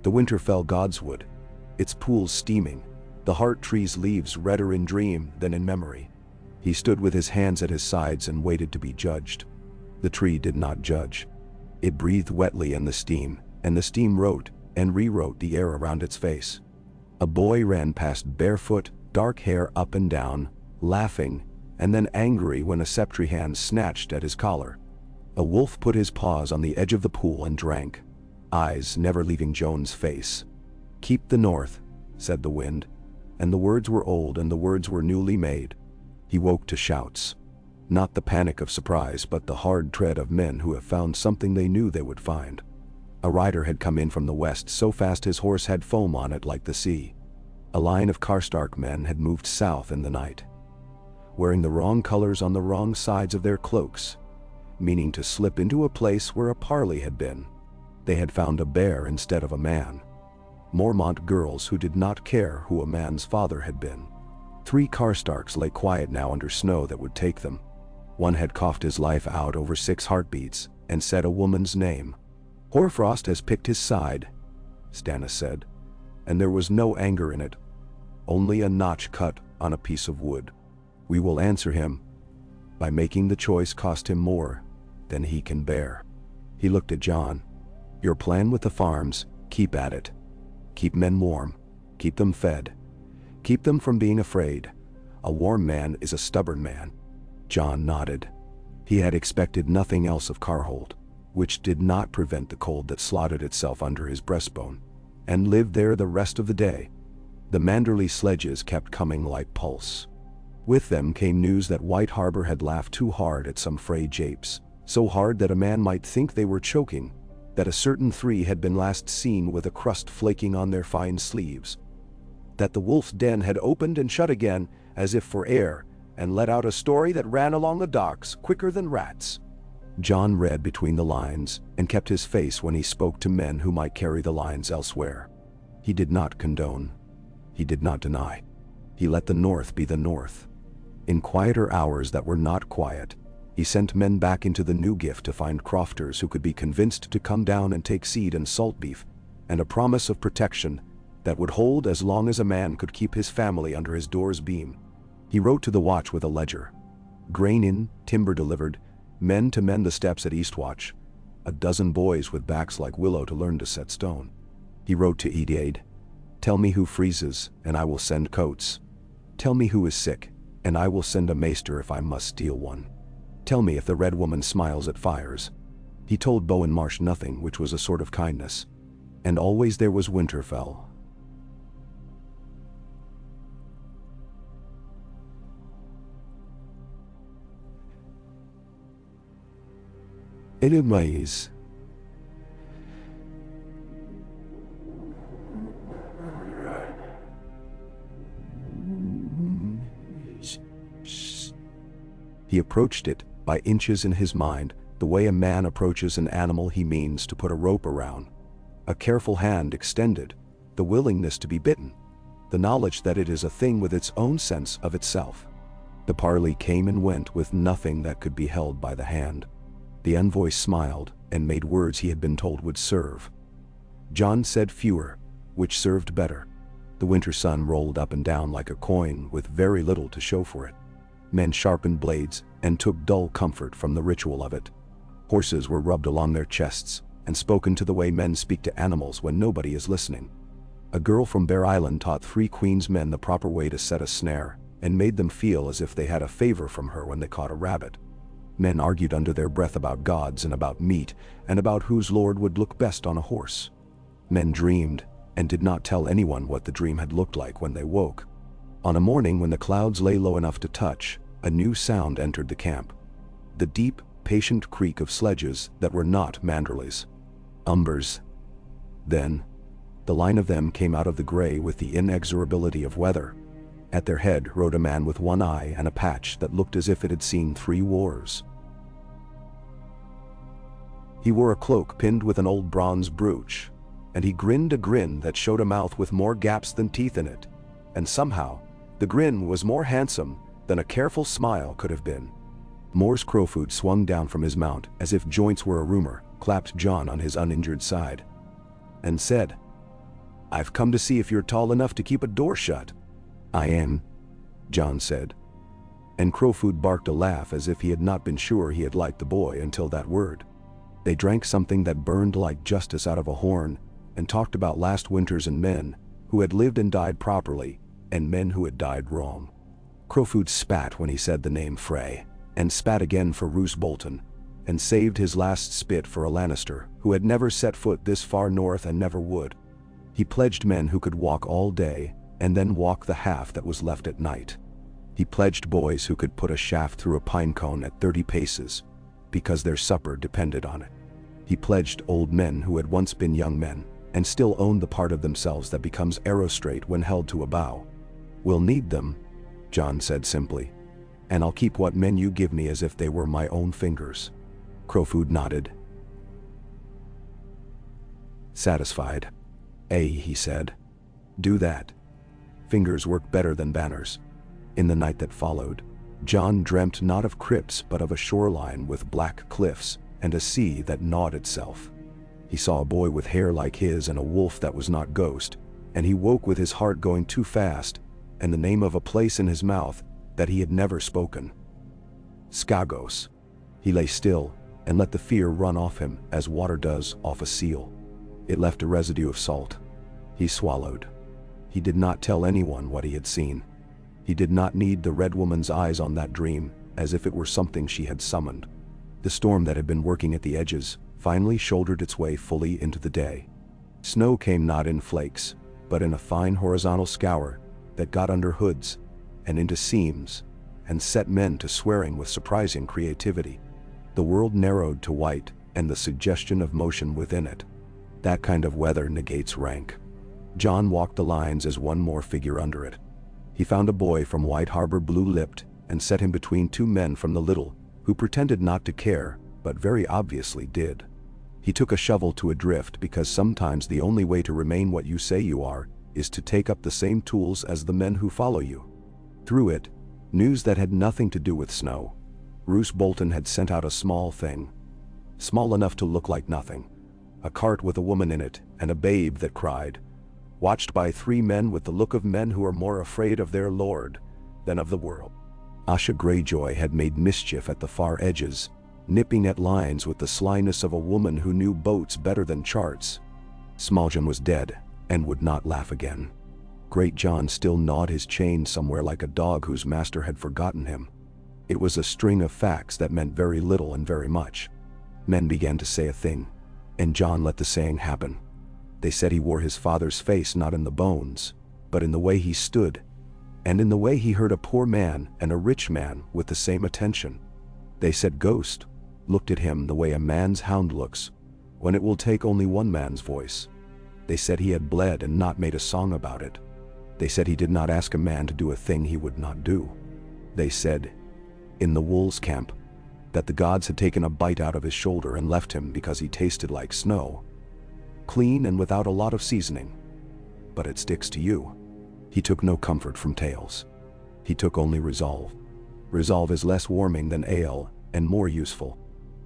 The Winterfell godswood, its pools steaming, the heart tree's leaves redder in dream than in memory. He stood with his hands at his sides and waited to be judged. The tree did not judge. It breathed wetly in the steam, and the steam wrote and rewrote the air around its face. A boy ran past barefoot, dark hair up and down, laughing, and then angry when a septry hand snatched at his collar. A wolf put his paws on the edge of the pool and drank, eyes never leaving Jon's face. "Keep the north," said the wind, and the words were old and the words were newly made. He woke to shouts. Not the panic of surprise, but the hard tread of men who have found something they knew they would find. A rider had come in from the west so fast his horse had foam on it like the sea. A line of Karstark men had moved south in the night, wearing the wrong colors on the wrong sides of their cloaks, meaning to slip into a place where a parley had been. They had found a bear instead of a man. Mormont girls who did not care who a man's father had been. 3 Karstarks lay quiet now under snow that would take them. One had coughed his life out over 6 heartbeats and said a woman's name. "Hoarfrost has picked his side," Stannis said, and there was no anger in it, only a notch cut on a piece of wood. "We will answer him by making the choice cost him more than he can bear." He looked at Jon. "Your plan with the farms, keep at it. Keep men warm, keep them fed, keep them from being afraid. A warm man is a stubborn man." Jon nodded. He had expected nothing else of Karhold, which did not prevent the cold that slotted itself under his breastbone, and lived there the rest of the day. The Manderly sledges kept coming like pulse. With them came news that White Harbor had laughed too hard at some frayed japes, so hard that a man might think they were choking, that a certain 3 had been last seen with a crust flaking on their fine sleeves, that the wolf's den had opened and shut again as if for air, and let out a story that ran along the docks quicker than rats. Jon read between the lines and kept his face when he spoke to men who might carry the lines elsewhere. He did not condone. He did not deny. He let the North be the North. In quieter hours that were not quiet, he sent men back into the New Gift to find crofters who could be convinced to come down and take seed and salt beef, and a promise of protection that would hold as long as a man could keep his family under his door's beam. He wrote to the watch with a ledger. Grain in, timber delivered, men to mend the steps at Eastwatch, a dozen boys with backs like willow to learn to set stone. He wrote to Edaid, "Tell me who freezes, and I will send coats. Tell me who is sick, and I will send a maester if I must steal one. Tell me if the red woman smiles at fires." He told Bowen Marsh nothing, which was a sort of kindness. And always there was Winterfell. Anyways, he approached it by inches in his mind, the way a man approaches an animal he means to put a rope around. A careful hand extended, the willingness to be bitten, the knowledge that it is a thing with its own sense of itself. The parley came and went with nothing that could be held by the hand. The envoy smiled and made words he had been told would serve. Jon said fewer, which served better. The winter sun rolled up and down like a coin with very little to show for it. Men sharpened blades and took dull comfort from the ritual of it. Horses were rubbed along their chests and spoken to the way men speak to animals when nobody is listening. A girl from Bear Island taught 3 Queen's men the proper way to set a snare and made them feel as if they had a favor from her when they caught a rabbit. Men argued under their breath about gods and about meat and about whose lord would look best on a horse. Men dreamed and did not tell anyone what the dream had looked like when they woke. On a morning when the clouds lay low enough to touch, a new sound entered the camp. The deep, patient creak of sledges that were not Manderly's. Umbers. Then, the line of them came out of the gray with the inexorability of weather. At their head rode a man with one eye and a patch that looked as if it had seen 3 wars. He wore a cloak pinned with an old bronze brooch, and he grinned a grin that showed a mouth with more gaps than teeth in it, and somehow, the grin was more handsome than a careful smile could have been. Moore's Crowfoot swung down from his mount as if joints were a rumor, clapped Jon on his uninjured side, and said, "I've come to see if you're tall enough to keep a door shut." "I am," Jon said. And Crowfoot barked a laugh as if he had not been sure he had liked the boy until that word. They drank something that burned like justice out of a horn, and talked about last winters and men who had lived and died properly, and men who had died wrong. Crowfoot spat when he said the name Frey, and spat again for Roose Bolton, and saved his last spit for a Lannister who had never set foot this far north and never would. He pledged men who could walk all day and then walk the half that was left at night. He pledged boys who could put a shaft through a pine cone at 30 paces, because their supper depended on it. He pledged old men who had once been young men, and still owned the part of themselves that becomes arrow straight when held to a bow. "We'll need them," Jon said simply, "and I'll keep what men you give me as if they were my own fingers." Crowfoot nodded. Satisfied. He said. "Do that. Fingers work better than banners." In the night that followed, Jon dreamt not of crypts but of a shoreline with black cliffs and a sea that gnawed itself. He saw a boy with hair like his and a wolf that was not ghost, and he woke with his heart going too fast and the name of a place in his mouth that he had never spoken. Skagos. He lay still and let the fear run off him as water does off a seal. It left a residue of salt. He swallowed. He did not tell anyone what he had seen. He did not need the red woman's eyes on that dream, as if it were something she had summoned. The storm that had been working at the edges finally shouldered its way fully into the day. Snow came not in flakes, but in a fine horizontal scour that got under hoods and into seams and set men to swearing with surprising creativity. The world narrowed to white and the suggestion of motion within it. That kind of weather negates rank. Jon walked the lines as one more figure under it. He found a boy from White Harbor blue-lipped and set him between 2 men from the Little who pretended not to care, but very obviously did. He took a shovel to a drift because sometimes the only way to remain what you say you are is to take up the same tools as the men who follow you. Through it, news that had nothing to do with snow. Roose Bolton had sent out a small thing. Small enough to look like nothing. A cart with a woman in it and a babe that cried. Watched by 3 men with the look of men who are more afraid of their lord than of the world. Asha Greyjoy had made mischief at the far edges, nipping at lines with the slyness of a woman who knew boats better than charts. Smaljam was dead and would not laugh again. Great John still gnawed his chain somewhere like a dog whose master had forgotten him. It was a string of facts that meant very little and very much. Men began to say a thing, and John let the saying happen. They said he wore his father's face not in the bones, but in the way he stood, and in the way he heard a poor man and a rich man with the same attention. They said Ghost looked at him the way a man's hound looks, when it will take only one man's voice. They said he had bled and not made a song about it. They said he did not ask a man to do a thing he would not do. They said, in the wolves' camp, that the gods had taken a bite out of his shoulder and left him because he tasted like snow, clean and without a lot of seasoning. But it sticks to you. He took no comfort from tales. He took only resolve. Resolve is less warming than ale, and more useful.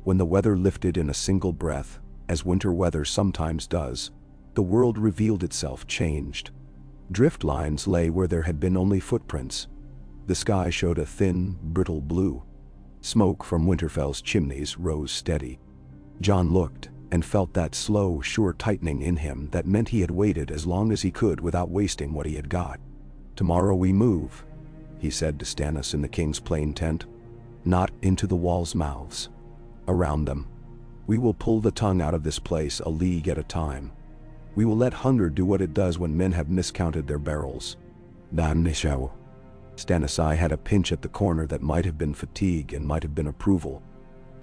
When the weather lifted in a single breath, as winter weather sometimes does, the world revealed itself changed. Drift lines lay where there had been only footprints. The sky showed a thin, brittle blue. Smoke from Winterfell's chimneys rose steady. John looked and felt that slow, sure tightening in him that meant he had waited as long as he could without wasting what he had got. "Tomorrow we move," he said to Stannis in the king's plain tent. "Not into the walls' mouths. Around them. We will pull the tongue out of this place a league at a time. We will let hunger do what it does when men have miscounted their barrels." Stannis' eye had a pinch at the corner that might have been fatigue and might have been approval.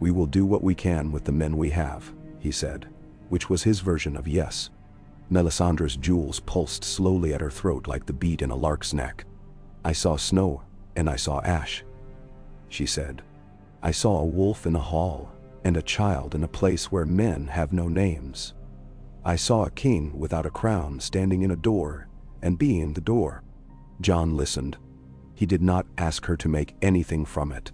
"We will do what we can with the men we have," he said, which was his version of yes. Melisandre's jewels pulsed slowly at her throat like the beat in a lark's neck. "I saw snow, and I saw ash," she said. "I saw a wolf in a hall, and a child in a place where men have no names. I saw a king without a crown standing in a door, and being the door." John listened. He did not ask her to make anything from it.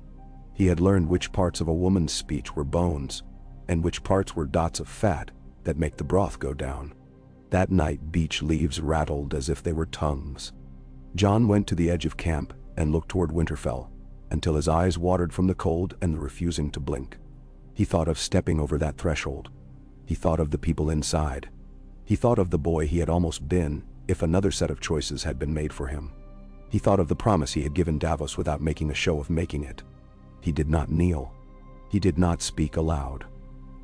He had learned which parts of a woman's speech were bones, and which parts were dots of fat that make the broth go down. That night beech leaves rattled as if they were tongues. John went to the edge of camp and looked toward Winterfell, until his eyes watered from the cold and the refusing to blink. He thought of stepping over that threshold. He thought of the people inside. He thought of the boy he had almost been if another set of choices had been made for him. He thought of the promise he had given Davos without making a show of making it. He did not kneel. He did not speak aloud.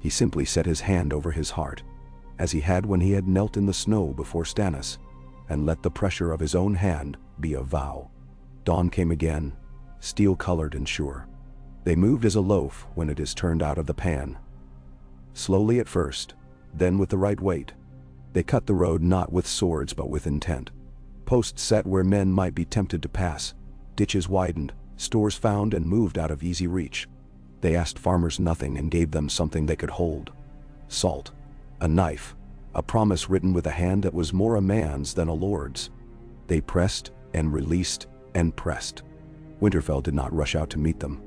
He simply set his hand over his heart, as he had when he had knelt in the snow before Stannis, and let the pressure of his own hand be a vow. Dawn came again, steel-colored and sure. They moved as a loaf when it is turned out of the pan. Slowly at first, then with the right weight. They cut the road not with swords but with intent. Posts set where men might be tempted to pass, ditches widened, stores found and moved out of easy reach. They asked farmers nothing and gave them something they could hold. Salt, a knife, a promise written with a hand that was more a man's than a lord's. They pressed and released and pressed. Winterfell did not rush out to meet them.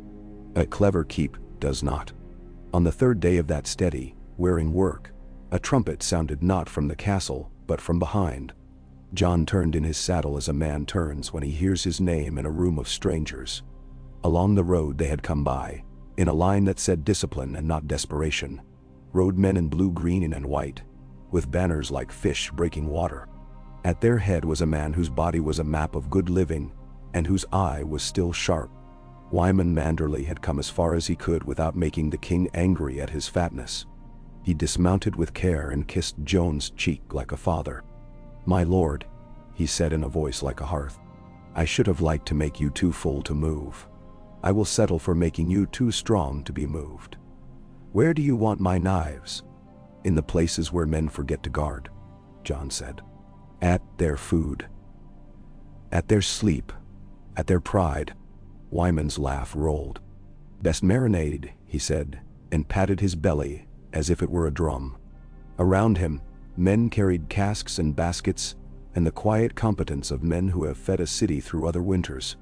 A clever keep does not. On the third day of that steady, wearing work, a trumpet sounded not from the castle, but from behind. John turned in his saddle as a man turns when he hears his name in a room of strangers. Along the road they had come by, in a line that said discipline and not desperation, rode men in blue, green, and white, with banners like fish breaking water. At their head was a man whose body was a map of good living, and whose eye was still sharp. Wyman Manderly had come as far as he could without making the king angry at his fatness. He dismounted with care and kissed Joan's cheek like a father. "My lord," he said in a voice like a hearth, "I should have liked to make you too full to move. I will settle for making you too strong to be moved. Where do you want my knives?" "In the places where men forget to guard," John said. "At their food. At their sleep. At their pride." Wyman's laugh rolled. "Best marinade," he said, and patted his belly as if it were a drum. Around him, men carried casks and baskets, and the quiet competence of men who have fed a city through other winters.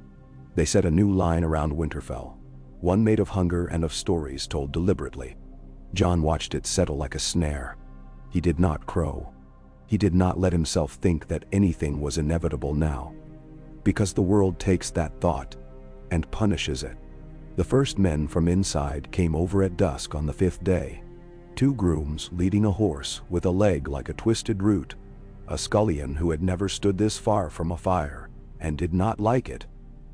They set a new line around Winterfell, one made of hunger and of stories told deliberately. John watched it settle like a snare. He did not crow. He did not let himself think that anything was inevitable now, because the world takes that thought and punishes it. The first men from inside came over at dusk on the 5th day. 2 grooms leading a horse with a leg like a twisted root, a scullion who had never stood this far from a fire, and did not like it.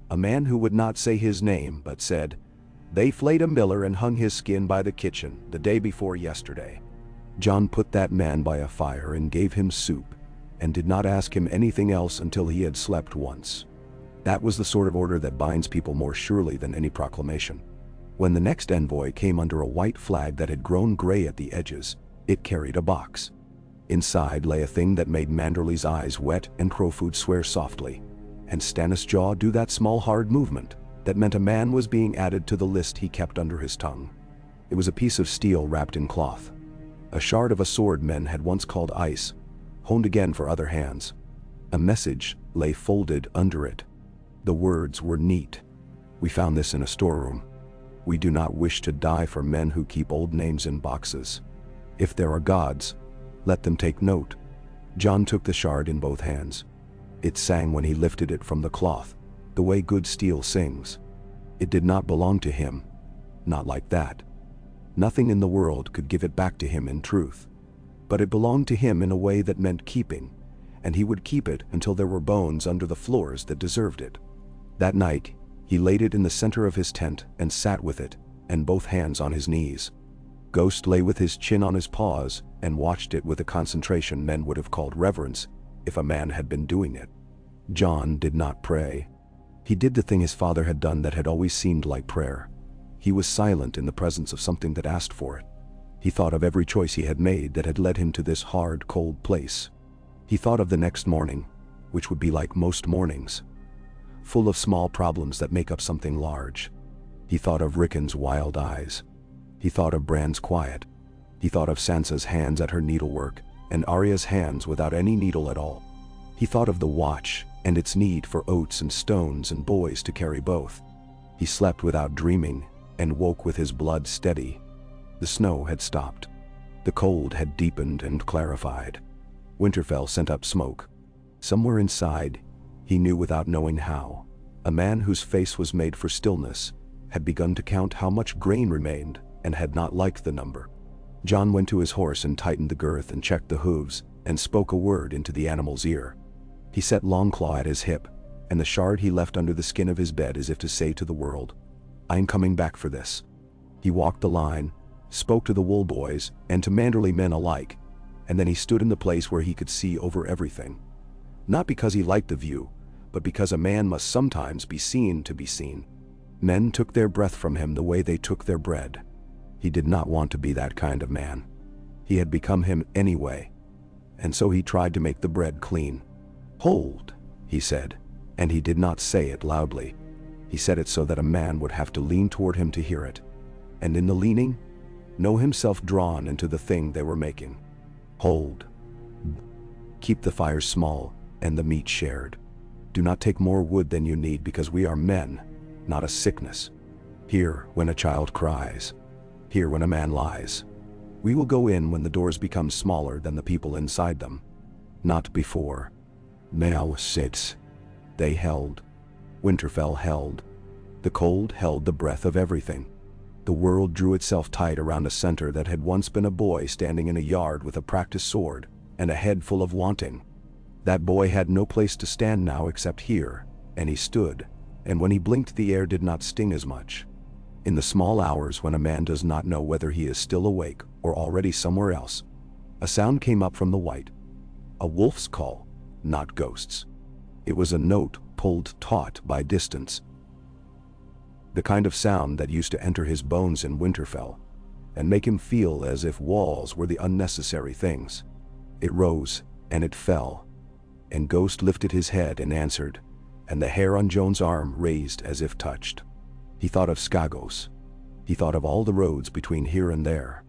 A man who would not say his name, but said, "They flayed a miller and hung his skin by the kitchen the day before yesterday." Jon put that man by a fire and gave him soup, and did not ask him anything else until he had slept once. That was the sort of order that binds people more surely than any proclamation. When the next envoy came under a white flag that had grown gray at the edges, it carried a box. Inside lay a thing that made Manderly's eyes wet and Crowfoot swear softly, and Stannis' jaw do that small hard movement that meant a man was being added to the list he kept under his tongue. It was a piece of steel wrapped in cloth. A shard of a sword men had once called ice, honed again for other hands. A message lay folded under it. The words were neat. "We found this in a storeroom. We do not wish to die for men who keep old names in boxes. If there are gods, let them take note." Jon took the shard in both hands. It sang when he lifted it from the cloth, the way good steel sings. It did not belong to him. Not like that. Nothing in the world could give it back to him in truth. But it belonged to him in a way that meant keeping, and he would keep it until there were bones under the floors that deserved it. That night, he laid it in the center of his tent and sat with it, and both hands on his knees. Ghost lay with his chin on his paws and watched it with a concentration men would have called reverence if a man had been doing it. Jon did not pray. He did the thing his father had done that had always seemed like prayer. He was silent in the presence of something that asked for it. He thought of every choice he had made that had led him to this hard, cold place. He thought of the next morning, which would be like most mornings, full of small problems that make up something large. He thought of Rickon's wild eyes. He thought of Bran's quiet. He thought of Sansa's hands at her needlework, and Arya's hands without any needle at all. He thought of the watch and its need for oats and stones and boys to carry both. He slept without dreaming and woke with his blood steady. The snow had stopped. The cold had deepened and clarified. Winterfell sent up smoke. Somewhere inside, he knew without knowing how, a man whose face was made for stillness had begun to count how much grain remained and had not liked the number. Jon went to his horse and tightened the girth and checked the hooves and spoke a word into the animal's ear. He set Longclaw at his hip, and the shard he left under the skin of his bed as if to say to the world, "I am coming back for this." He walked the line, spoke to the wool boys and to Manderly men alike, and then he stood in the place where he could see over everything. Not because he liked the view, but because a man must sometimes be seen to be seen. Men took their breath from him the way they took their bread. He did not want to be that kind of man. He had become him anyway, and so he tried to make the bread clean. "Hold," he said, and he did not say it loudly. He said it so that a man would have to lean toward him to hear it, and in the leaning, know himself drawn into the thing they were making. "Hold. Keep the fire small and the meat shared. Do not take more wood than you need because we are men, not a sickness. Hear when a child cries. Hear when a man lies. We will go in when the doors become smaller than the people inside them. Not before." Now sits. They held. Winterfell held. The cold held the breath of everything. The world drew itself tight around a center that had once been a boy standing in a yard with a practiced sword and a head full of wanting. That boy had no place to stand now except here, and he stood, and when he blinked the air did not sting as much. In the small hours when a man does not know whether he is still awake or already somewhere else, a sound came up from the white. A wolf's call, not ghosts. It was a note pulled taut by distance. The kind of sound that used to enter his bones in Winterfell and make him feel as if walls were the unnecessary things. It rose and it fell, and Ghost lifted his head and answered, and the hair on Jon's arm raised as if touched. He thought of Skagos. He thought of all the roads between here and there.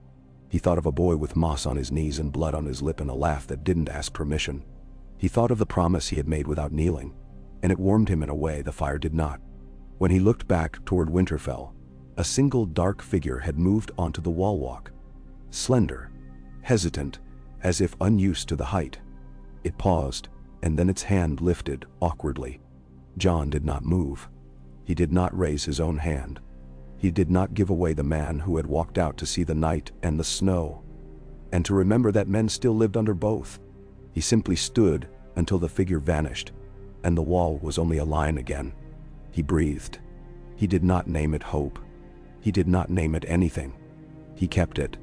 He thought of a boy with moss on his knees and blood on his lip and a laugh that didn't ask permission. He thought of the promise he had made without kneeling, and it warmed him in a way the fire did not. When he looked back toward Winterfell, a single dark figure had moved onto the wall walk. Slender, hesitant, as if unused to the height. It paused, and then its hand lifted awkwardly. Jon did not move. He did not raise his own hand. He did not give away the man who had walked out to see the night and the snow, and to remember that men still lived under both. He simply stood until the figure vanished, and the wall was only a line again. He breathed. He did not name it hope. He did not name it anything. He kept it